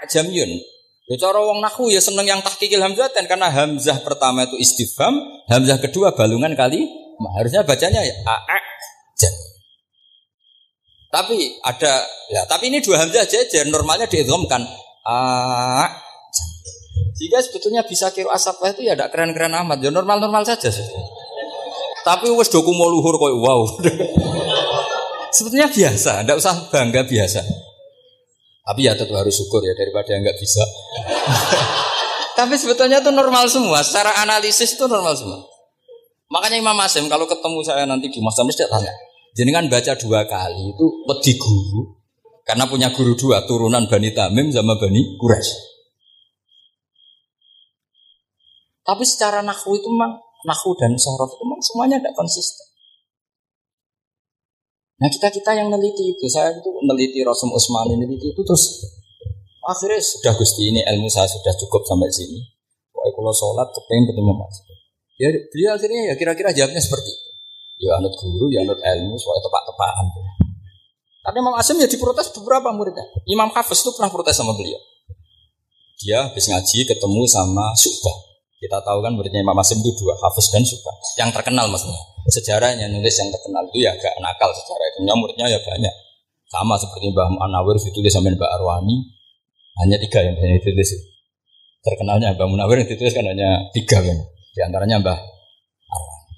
jamiyun. Ya cara wong nahwu ya seneng yang tahkikil hamzaten karena hamzah pertama itu istifham, hamzah kedua balungan kali, harusnya bacanya ya jamiyun. Tapi ada, ya tapi ini 2 hamzah jajar, normalnya diidghamkan jika sebetulnya bisa qiraah safah itu ya tidak keren-keren amat, ya normal-normal saja. Tapi wes doku mau luhur kok wow. Sebetulnya biasa, tidak usah bangga biasa. Tapi ya tetap harus syukur ya daripada nggak bisa. Tapi sebetulnya itu normal semua, secara analisis itu normal semua. Makanya Imam Asim kalau ketemu saya nanti di Mas mesti tanya, jenengan baca 2 kali itu wedi guru, karena punya guru 2 turunan Bani Tamim sama Bani Quraisy. Tapi secara nahwu itu memang nahwu dan sorof itu memang semuanya tidak konsisten. Nah kita yang neliti itu, saya itu neliti Rasul Utsmani neliti itu terus akhirnya sudah Gusti ini ilmu saya sudah cukup sampai sini. Pokoknya kalau sholat kepengen ketemu Mas. Ya beliau akhirnya ya kira-kira jawabnya seperti itu. Ya anut guru, ya anut ilmu, soalnya tepak-tepakan. Tapi Imam Asim ya diprotes beberapa muridnya. Imam Hafiz itu pernah protes sama beliau. Dia habis ngaji ketemu sama Syu'bah. Kita tahu kan muridnya Imam Asim itu dua, Hafiz dan Syu'bah. Yang terkenal maksudnya. Sejarahnya nulis yang terkenal itu ya agak nakal sejarah itu. Muridnya ya banyak. Sama seperti Mbah Munawir ditulis sama Mbak Arwani. Hanya 3 yang bisa ditulis. Terkenalnya Mbah Munawir yang ditulis kan hanya 3 kan. Di antaranya Mbah Arwani.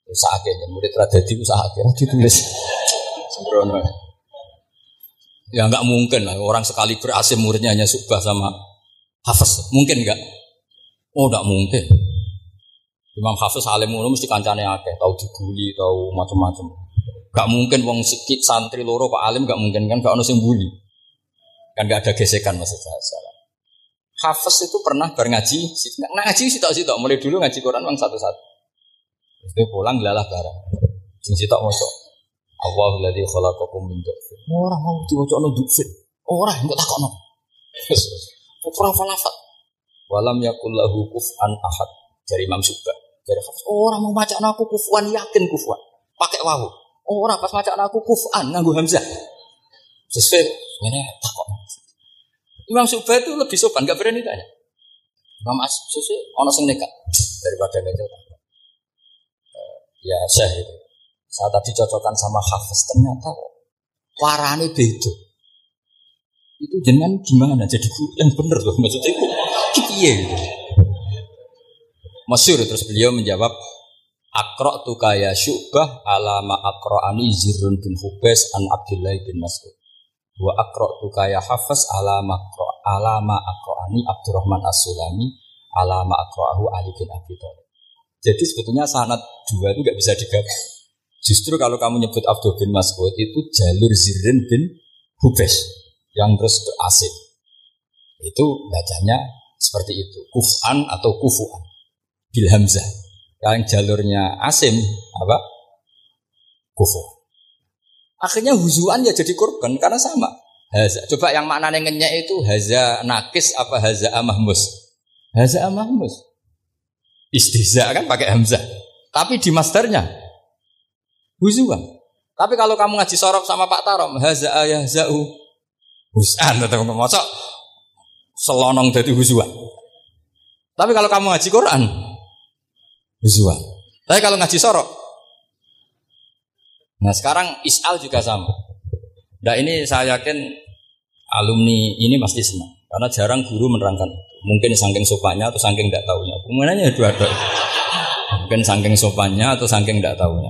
Usahakan murid Radadi usahakan ditulis. Sembrono. Ya enggak mungkin lah orang sekali berasim muridnya hanya Syu'bah sama Hafiz. Mungkin enggak? Oh enggak mungkin. Imam Hafiz alim ngono mesti kancane akeh, tahu dibuli, tahu macam-macam. Enggak mungkin wong sikit santri loro Pak alim enggak mungkin kan enggak ono sing bully. Kan enggak ada gesekan maksud saya. Hafiz itu pernah ngaji, ngaji sitok-sitok mulai dulu ngaji Quran wong satu-satu. Itu pulang lalah barang. Sing sitok mosok. Allahul ladzi khalaqakum min dhafin. Ora mau diwacana dhafin. Ora engko takokno. Ora falafat. Walam yakul lahu kufuwan ahad. Dari Imam Syu'bah. Dari Hafiz. Ora mau macakno aku kufuwan yakin kufuwan. Pakai wawu. Ora pas macakno aku kufuwan nganggo hamzah. Sesuai ngene takokno. Imam Syu'bah itu lebih sopan, enggak berani tanya. Imam Asy'ari ana sing nekat daripada ngejel. Ya Syekh itu. Saya tadi cocokkan sama Hafiz, ternyata warane beda. Itu jenengan gimana? Jadi guru yang bener loh, maksudnya itu piye gitu. Masyhur terus beliau menjawab, Aqra'tu kaya Syu'bah ala ma aqra'ani Zirrun bin Hubais an Abdullah bin Mas'ud. Wa aqra'tu kaya Hafiz ala ma aqra'ani Abdurrahman As-Sulami ala ma aqra'ahu Ali bin Abi Thalib. Jadi sebetulnya sanad 2 itu enggak bisa digabung. Justru kalau kamu nyebut Abdul bin Mas'ud itu jalur Zirrin bin Hubais yang terus ke Asim. Itu bacanya seperti itu, kuf'an atau kufu'an bil hamzah. Yang jalurnya Asim apa? Kufu'an. Akhirnya huzuan ya jadi korban karena sama. Haza. Coba yang maknanya ngenyek itu haza nakis apa haza mahmus? Haza mahmus. Istihza kan pakai hamzah. Tapi di masdarnya huzuan. Tapi kalau kamu ngaji sorok sama Pak Tarom, haza ayahza'u husan atau mosok selonong dari huzuan. Tapi kalau kamu ngaji Quran, huzuan. Tapi kalau ngaji sorok, nah sekarang is'al juga sama. Nah ini saya yakin alumni ini pasti senang karena jarang guru menerangkan. Mungkin saking sopannya atau saking tidak tahunya. Kemudiannya dua-dua. Mungkin saking sopannya atau saking tidak tahunya.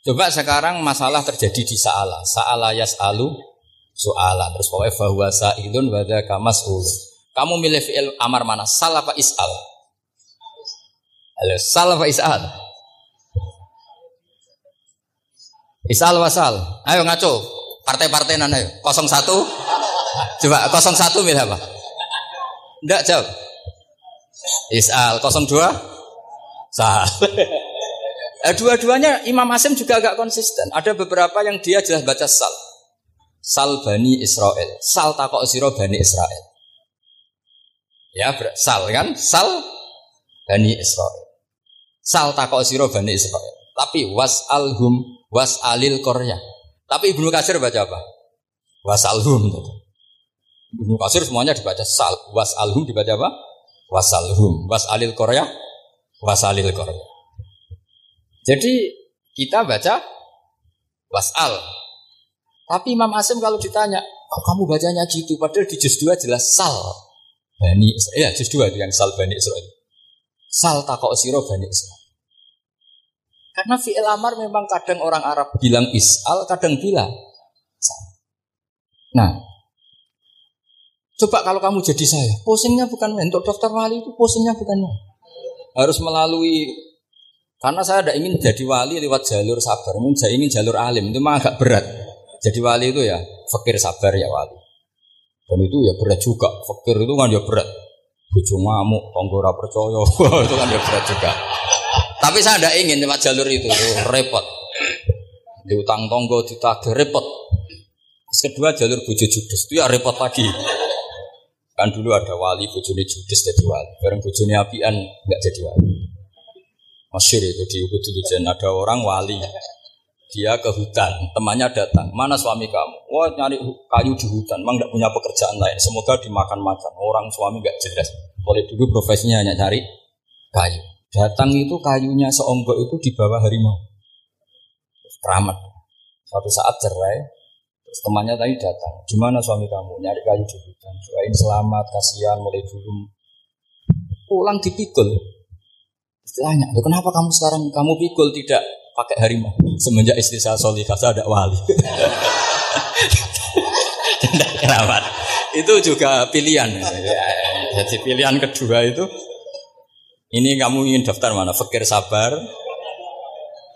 Coba sekarang masalah terjadi di sa'ala. Sa'ala yas'alu so'ala. Terus pokoknya bahwa sa'ilun wadaka mas'ul. Kamu milih fi'il amar mana? Sal apa is'al? Sal apa is'al? Is'al wasal. Ayo ngaco. Partai-partai nan ayo. 01. Coba 01 milih apa? Enggak jawab. Is'al 02. Sal. Dua-duanya Imam Asim juga agak konsisten. Ada beberapa yang dia jelas baca sal. Sal Bani Israel. Sal takok sira Bani Israel. Ya, sal kan? Sal Bani Israel. Sal takok sira Bani Israel. Tapi was'alhum was'alil qaryah. Tapi Ibnu Katsir baca apa? Was'alhum. Ibnu Katsir semuanya dibaca sal. Was'alhum dibaca apa? Was'alhum. Was'alil qaryah. Was'alil qaryah. Jadi kita baca was'al. Tapi Imam Asim kalau ditanya, kok kamu bacanya gitu? Padahal di juz 2 jelas sal Bani Israel. Ya, juz 2 itu yang sal Bani Israel. Sal takok sira Bani Israel. Karena fi'il amar memang kadang orang Arab bilang is'al, kadang bilang sal. Nah, coba kalau kamu jadi saya, posingnya bukan main. Untuk daftar wali itu posingnya bukan main. Harus melalui. Karena saya tidak ingin jadi wali lewat jalur sabar, saya ingin jalur alim, itu memang agak berat. Jadi wali itu ya fakir sabar ya wali. Dan itu ya berat juga, fakir itu kan ya berat. Bojo ngamuk, tangga ora percaya, itu kan ya berat juga. Tapi saya tidak ingin lewat jalur itu repot. Di utang tonggo ditagih repot. Kedua jalur bojo judes itu ya repot lagi. Kan dulu ada wali bojone judes jadi wali. Bareng bojone apian enggak jadi wali. Masyhur itu di Ubudulujan ada orang wali. Dia ke hutan, temannya datang. Mana suami kamu? Wah nyari kayu di hutan. Memang enggak punya pekerjaan lain. Semoga dimakan-makan. Orang suami enggak jelas. Mulai dulu profesinya hanya cari kayu. Datang itu kayunya seonggok itu di bawah harimau. Keramat. Suatu saat cerai. Terus temannya tadi datang. Gimana suami kamu? Nyari kayu di hutan. Doain selamat, kasihan, mulai dulu. Pulang dipikul. Istilahnya, kenapa kamu sekarang kamu pikul tidak pakai harimau? Semenjak istri saya solihah, saya ada wali. Tidak keramat. Itu juga pilihan. Jadi pilihan kedua itu, ini kamu ingin daftar mana? Fakir sabar.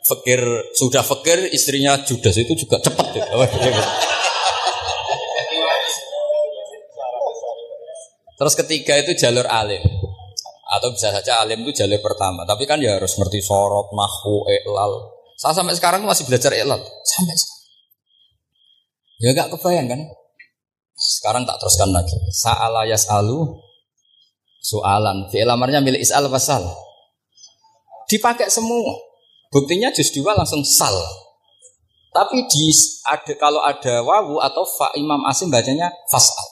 Fakir sudah fakir, istrinya judes itu juga cepat. Terus ketiga itu jalur alim. Atau bisa saja alim itu jalur pertama. Tapi kan ya harus ngerti sorok, nahwu, i'lal. Saya sampai sekarang masih belajar i'lal. Sampai sekarang. Ya gak kebayang kan. Sekarang tak teruskan lagi. Sa'ala yas'alu soalan. Fi'il amarnya milik is'al wasal. Dipakai semua. Buktinya juz 2 langsung sal. Tapi kalau ada wawu atau fa Imam Asim bacanya fas'al.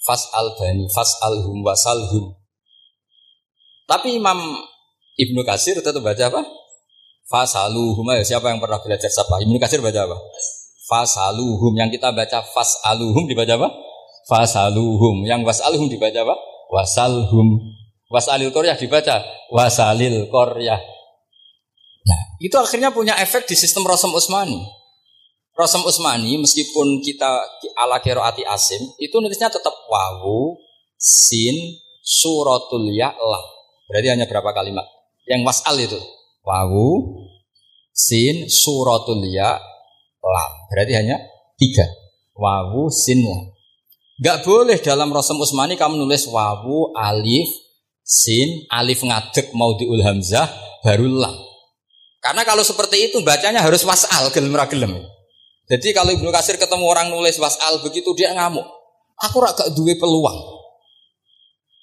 Fas'al bani, fas'alhum wasalhum. Tapi Imam Ibnu Katsir tetap baca apa? Fasaluhum. Siapa yang pernah belajar sapa? Ibnu Katsir baca apa? Fasaluhum. Yang kita baca fasaluhum dibaca apa? Fasaluhum. Yang wasalhum dibaca apa? Wasalhum. Wasalil qaryah dibaca wasalil qaryah. Nah, itu akhirnya punya efek di sistem Rasam Utsmani. Rasam Utsmani meskipun kita ala qiraati Asim, itu nulisnya tetap wawu, sin, suratul ya, lam. Berarti hanya berapa kalimat? Yang wasal itu wawu, sin, suratul ya, lam. Berarti hanya 3. Wawu, sin, lam. Gak boleh dalam Rasam Utsmani kamu nulis wawu, alif, sin, alif ngadeg maudhi'ul hamzah, baru lam. Karena kalau seperti itu bacanya harus wasal, gelem ra gelem. Jadi kalau Ibnu Katsir ketemu orang nulis wasal begitu dia ngamuk. Aku rak gak duwe peluang.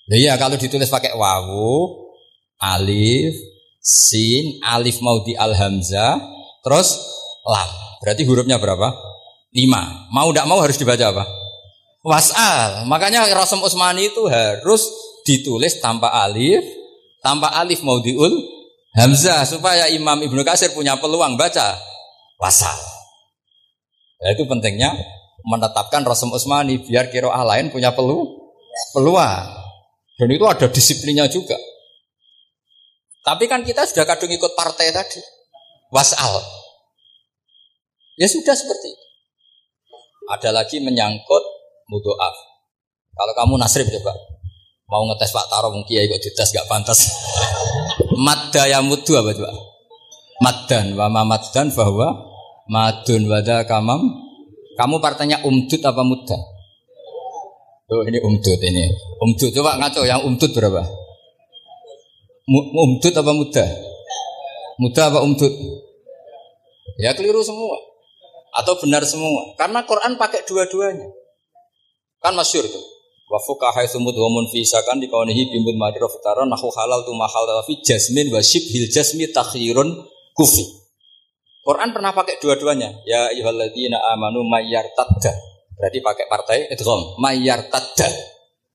Iya kalau ditulis pakai wawu, alif, sin, alif maudhi al hamzah, terus lam. Berarti hurufnya berapa? 5. Mau tidak mau harus dibaca apa? Wasal. Makanya Rasam Utsmani itu harus ditulis tanpa alif maudhiul hamzah supaya Imam Ibnu Katsir punya peluang baca wasal. Nah, itu pentingnya menetapkan Rasam Utsmani biar qiraah lain punya peluang. Dan itu ada disiplinnya juga. Tapi kan kita sudah kadung ikut partai tadi. Wasal. Ya sudah seperti itu. Ada lagi menyangkut mudhoaf. Kalau kamu nasrib coba. Mau ngetes Pak Taro mungkin ya ikut dites gak pantas. Madda ya mudhu apa coba? Maddan wa ma maddan bahwa madun wada kamam. Kamu partainya umdud apa mudda? Oh ini umdud ini. Umdud coba ngaco yang umdud berapa? Umdud apa mudda? Mudda apa umdud? Ya keliru semua. Atau benar semua. Karena Quran pakai dua-duanya. Kan masyhur itu. Wa fuqaha sumud wa munfisakan di kaunihi bimud madira fitaran nahu halal tu mahal fi jasmin wa shibhil jasmi takhirun kufi. Quran pernah pakai dua-duanya. Ya ayyuhalladzina amanu mayyartadda. Berarti pakai partai idgham mayyartadda.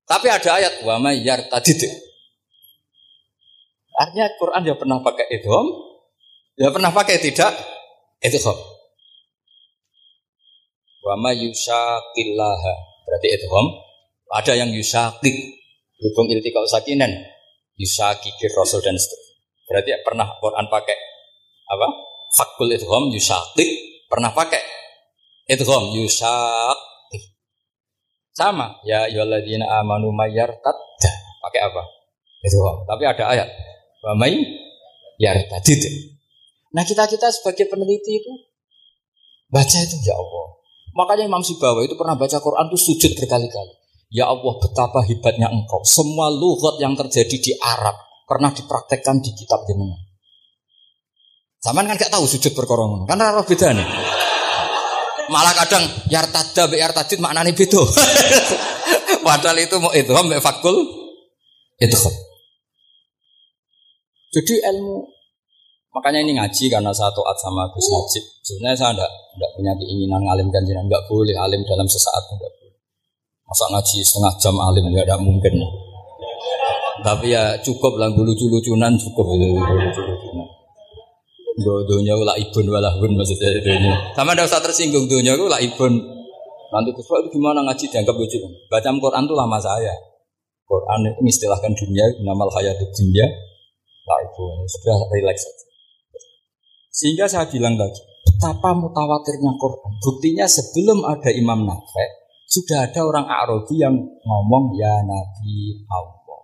Tapi ada ayat wa mayyartadid. Artinya Quran dia pernah pakai idgham, dia pernah pakai tidak idgham. Wa mayyushaqillaha. Berarti idgham. Ada yang yusaqik berhubung iltiqa sakinan yusaqikir rasul dan seterusnya. Berarti pernah Quran pakai apa? Fakul idgham yusaqik, pernah pakai idgham yusaqik. Sama ya ayyuhalladzina amanu mayyartadda. Pakai apa? Idgham. Tapi ada ayat wa may yartadid. Nah, kita sebagai peneliti itu baca itu ya Allah. Makanya Imam Sibawa itu pernah baca Quran itu sujud berkali-kali. Ya Allah, betapa hebatnya engkau. Semua lughat yang terjadi di Arab pernah dipraktekkan di kitab jenengan. Zaman kan gak tahu sujud perkara ngono. Kan ora beda nih. Malah kadang yartada be yartadid maknane beda. Padahal itu mau itu mbek fakul itu. Jadi ilmu makanya ini ngaji karena saya taat sama Gus Najib. Sebenarnya saya enggak punya keinginan ngalimkan jenengan, enggak boleh alim dalam sesaat enggak boleh. Masa ngaji setengah jam alim enggak ada mungkin. Tapi ya cukup lah lucu-lucunan cukup lucu-lucunan. Dunia ulah ibun walahun maksudnya dunia. Sama ndak usah tersinggung dunia ulah ibun. Nanti Gus itu gimana ngaji dianggap lucu. Baca Quran itu lama saya. Quran itu mengistilahkan dunia namal hayatud dunya. Lah ibun sudah relax saja. Sehingga saya bilang tadi, betapa mutawatirnya Quran. Buktinya sebelum ada Imam Nafi, sudah ada orang Arabi yang ngomong ya Nabi Allah.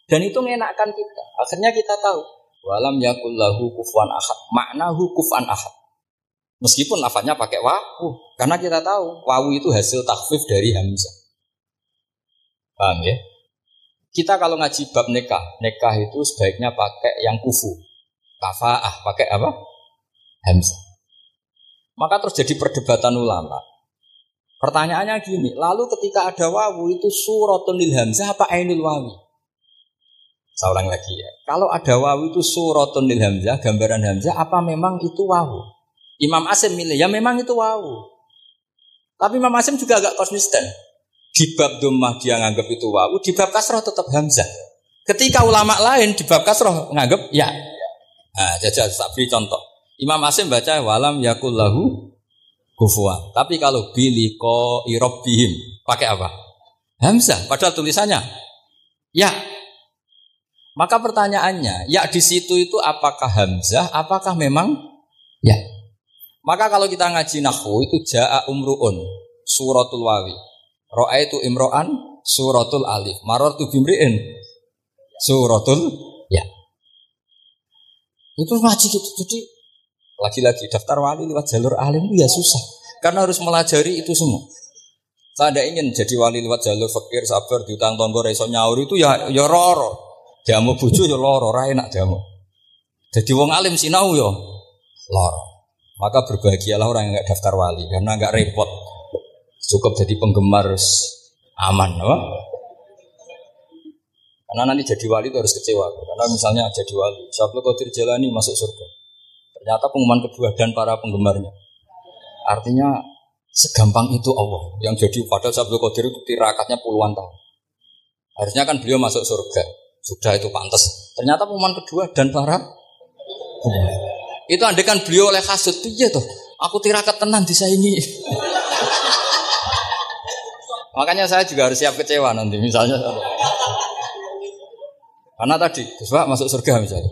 Dan itu mengenakkan kita. Akhirnya kita tahu, walam yakul lahu kufuwan ahad. Maknahu kufuwan ahad. Meskipun lafadznya pakai wawu, karena kita tahu wawu itu hasil takhfif dari hamzah. Paham ya? Kita kalau ngaji bab nikah itu sebaiknya pakai yang kufu. Kafaah pakai apa? Hamzah. Maka terus jadi perdebatan ulama. Pertanyaannya gini, lalu ketika ada wawu itu suratun lil hamzah apa ainul wawi? Saya ulang lagi ya. Kalau ada wawu itu suratun lil hamzah, gambaran hamzah, apa memang itu wawu? Imam Asim milih, ya memang itu wawu. Tapi Imam Asim juga agak konsisten. Di bab dhammah dia nganggap itu wawu, di bab kasroh tetap hamzah. Ketika ulama lain di bab kasroh nganggap ya. Nah, jajal tak beri contoh. Imam Asim baca walam yakul lahu kufuwan. Tapi kalau biliko irobbihim pakai apa? Hamzah. Padahal tulisannya ya. Maka pertanyaannya, ya di situ itu apakah hamzah? Apakah memang ya? Maka kalau kita ngaji nahwu itu jaa umruun suratul wawi. Ra'aitu imro'an suratul alif. Marartu bimri'in suratul ya. Itu ngaji gitu. Jadi lagi-lagi daftar wali lewat jalur alim itu ya susah. Karena harus melajari itu semua. Saya tidak ingin jadi wali lewat jalur fakir, sabar, diutang tonggo, reso nyaur itu ya roro. Jamu bojo ya loro, ora enak jamu. Jadi wong alim sinau ya loro. Maka berbahagialah orang yang enggak daftar wali karena enggak repot. Cukup jadi penggemar aman, apa? Karena nanti jadi wali itu harus kecewa. Karena misalnya jadi wali, Syaikhul Qadir Jailani masuk surga. Ternyata pengumuman kedua dan para penggemarnya. Artinya segampang itu Allah yang jadi padahal Syaikhul Qadir itu tirakatnya puluhan tahun. Harusnya kan beliau masuk surga. Sudah itu pantas. Ternyata pengumuman kedua dan para itu andekan beliau oleh hasud piye toh? Aku tirakat tenan disaingi. Makanya saya juga harus siap kecewa nanti misalnya. Karena tadi Gus Pak masuk surga misalnya.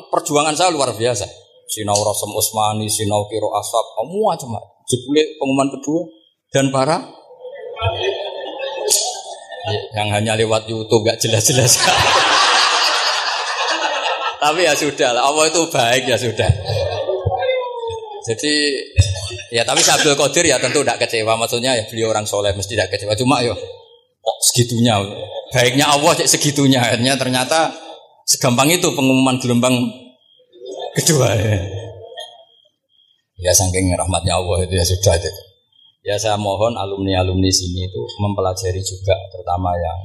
Perjuangan saya luar biasa. Sinau Rasem Usmani, sinau Kiro Asap, semua cuma jebule pengumuman kedua dan para yang hanya lewat YouTube gak jelas-jelas. Tapi ya sudah lah, Allah itu baik ya sudah. Jadi ya tapi Syaikhul Qadir ya tentu tidak kecewa, maksudnya ya beliau orang soleh mesti tidak kecewa. Cuma yo kok segitunya, baiknya Allah cek segitunya. Akhirnya ternyata segampang itu pengumuman gelombang kedua ya saking rahmatnya Allah itu ya sudah itu. Ya saya mohon alumni sini itu mempelajari juga terutama yang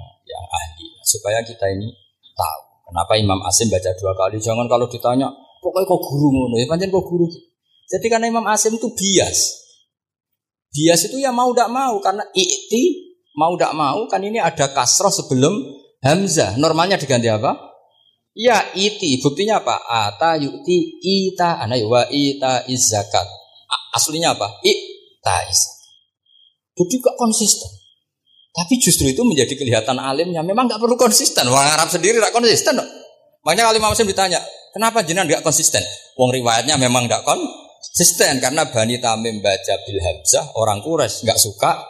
ahli supaya kita ini tahu kenapa Imam Asim baca 2 kali. Jangan kalau ditanya pokoknya kok guru ngono ya pancen kok guru. Jadi karena Imam Asim itu bias itu ya mau tidak mau karena i'ti mau tidak mau kan ini ada kasroh sebelum hamzah. Normalnya diganti apa? Ya iti, buktinya apa? Ata yu'ti ita anai wa ita zakat. Aslinya apa? Ita zakat. Jadi kok konsisten. Tapi justru itu menjadi kelihatan alimnya. Memang enggak perlu konsisten. Orang Arab sendiri enggak konsisten. Makanya kalau Imam Muslim ditanya, kenapa jenengan enggak konsisten? Wong riwayatnya memang enggak konsisten karena Bani Tamim baca bil hamzah, orang Quraisy enggak suka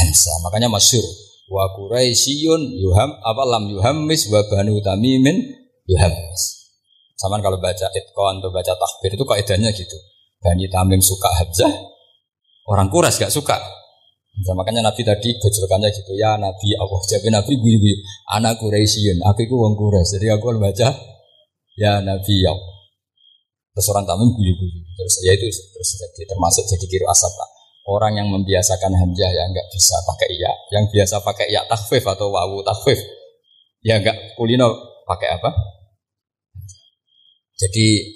hamzah. Makanya masyhur wa Quraisyun yuham apa lam yuhammis wa Banu Tamimin yuhammis. Sama kalau baca itqan atau baca takbir itu kaidahnya gitu. Bani Tamim suka hamzah, orang Quraisy enggak suka. Nah, makanya Nabi tadi gejolkannya gitu ya Nabi Allah jawab Nabi guyu-guyu anak Quraisyun, aku itu wong Quraisy. Jadi aku baca ya Nabi Allah. Terus orang Tamim guyu-guyu. Terus ya itu terus jadi termasuk jadi kiro asap. Orang yang membiasakan hamzah ya enggak bisa pakai ya. Yang biasa pakai ya takhfif atau wawu takhfif ya enggak kulino pakai apa? Jadi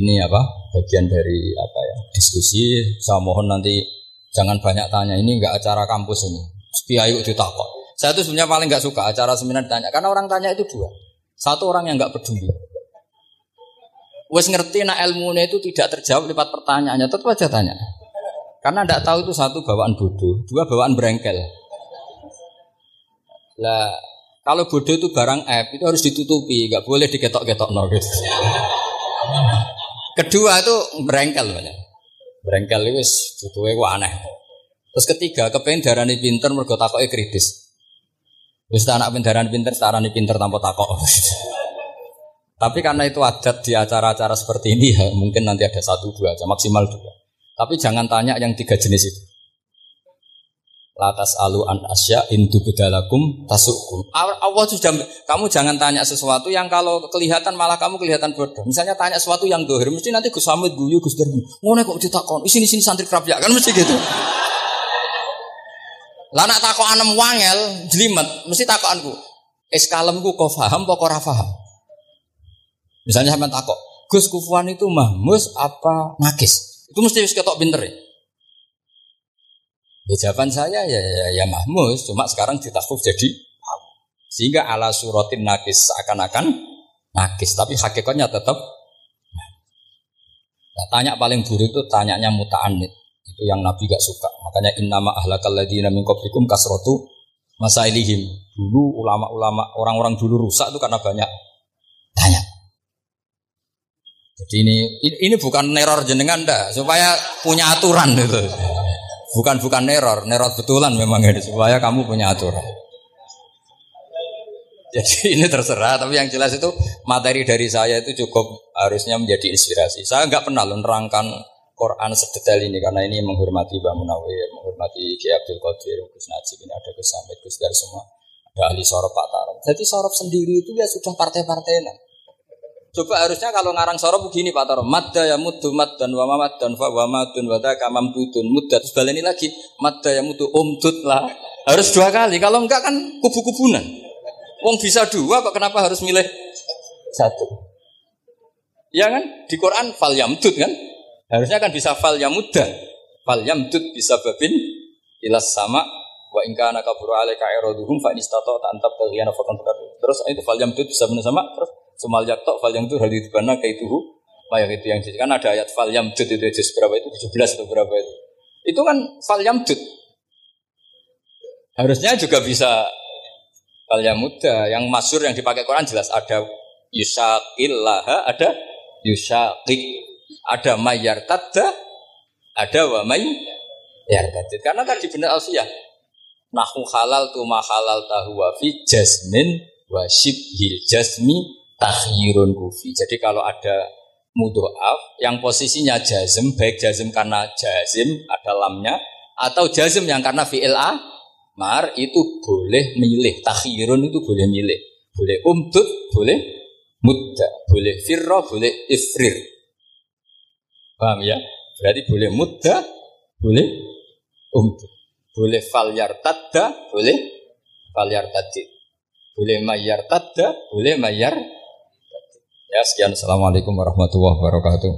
ini apa? Bagian dari apa ya? Diskusi. Saya mohon nanti jangan banyak tanya. Ini enggak acara kampus ini. Kiai kok ditakok. Saya tuh sebenarnya paling enggak suka acara seminar tanya karena orang tanya itu dua. Satu orang yang enggak peduli. Wes ngerti nak ilmunya itu tidak terjawab lewat pertanyaannya, tetap aja tanya. Karena tidak tahu itu satu bawaan bodoh, dua bawaan berengkel. Lah kalau bodoh itu barang aib itu harus ditutupi, nggak boleh diketok-ketok gitu. Kedua itu berengkel banyak. Berengkel itu butuhnya gua aneh. Terus ketiga kepengen darani pinter mergo takoke kritis. Wis anak pendarani pinter, darani pinter tanpa takok. Tapi karena itu adat di acara-acara seperti ini ya, mungkin nanti ada 1-2 aja, maksimal 2. Tapi jangan tanya yang 3 jenis itu. Latas alu an asya intu bedalakum tasukum. Allah sudah, kamu jangan tanya sesuatu yang kalau kelihatan malah kamu kelihatan bodoh. Misalnya tanya sesuatu yang dohir, mesti nanti Gus Samit guyu Gus Derbi. Ngono kok ditakon, sini santri kerapia kan mesti gitu. Lah nak takok anem wangel, jelimet, mesti takokanku. Kalemku kok paham apa ora paham? Misalnya sampean takok, Gus kufuan itu mahmus apa nakis? Itu mesti wis ketok pinter ya. Ya jawaban saya ya mahmus, cuma sekarang ditakhfif jadi sehingga ala suratin nakis seakan-akan nakis, tapi hakikatnya tetap. Nah, tanya paling buruk itu tanyanya muta'annid. Itu yang Nabi gak suka. Makanya innama ahlakal ladzina min qablikum kasratu masailihim. Dulu ulama-ulama orang-orang dulu rusak itu karena banyak tanya. Jadi ini bukan neror jenengan dah, supaya punya aturan itu. Bukan neror betulan memang ini supaya kamu punya aturan. Jadi ini terserah, tapi yang jelas itu materi dari saya itu cukup harusnya menjadi inspirasi. Saya nggak pernah menerangkan Quran sedetail ini karena ini menghormati Mbah Munawir, menghormati Ki Abdul Qadir, Gus Najib, ini ada Gus Samit, Gus Dar semua, ada ahli sorop Pak Tarom. Jadi sorop sendiri itu ya sudah partai-partainan. Coba harusnya kalau ngarang sorop begini Pak Tarom, madda ya muddu maddan wa mamaddan fa wa madun wa daka mamdudun mudda, terus baleni lagi madda ya muddu umdud lah. Harus 2 kali, kalau enggak kan kubu-kubunan. Wong bisa 2 kok kenapa harus milih 1? Ya kan? Di Quran fal yamdud kan? Harusnya kan bisa fal yamudda. Fal yamdud bisa babin ilas sama wa in kana kaburu alaika iraduhum fa inistata ta'antab taghiyana faqan. Terus itu fal yamdud bisa benar sama terus Sumal yaktok fal yang itu hari di mana kayak itu, kayak itu yang kan ada ayat fal yamdud itu jenis berapa itu 17 atau berapa itu kan fal yamdud. Harusnya juga bisa fal yamudda. Yang masyhur yang dipakai Quran jelas ada yusaqillaha, ada yusaqik, ada mayyartadda, ada wa mayyartadid. Karena tadi benar Alfiyah. Nahu halal tu ma halal tahu wa fi jazmin wa shibhil jazmi takhirun kufi. Jadi kalau ada mudhoaf yang posisinya jazm, baik jazm karena jazim ada lamnya atau jazm yang karena fi'il amar, itu boleh milih. Takhirun itu boleh milih. Boleh umdud, boleh mudda, boleh firra, boleh ifrir. Paham ya? Berarti boleh mudda, boleh umdud. Boleh fal yartadda, boleh fal yartadid. Boleh mayyartadda, boleh mayyar. Ya, sekian. Assalamualaikum warahmatullahi wabarakatuh.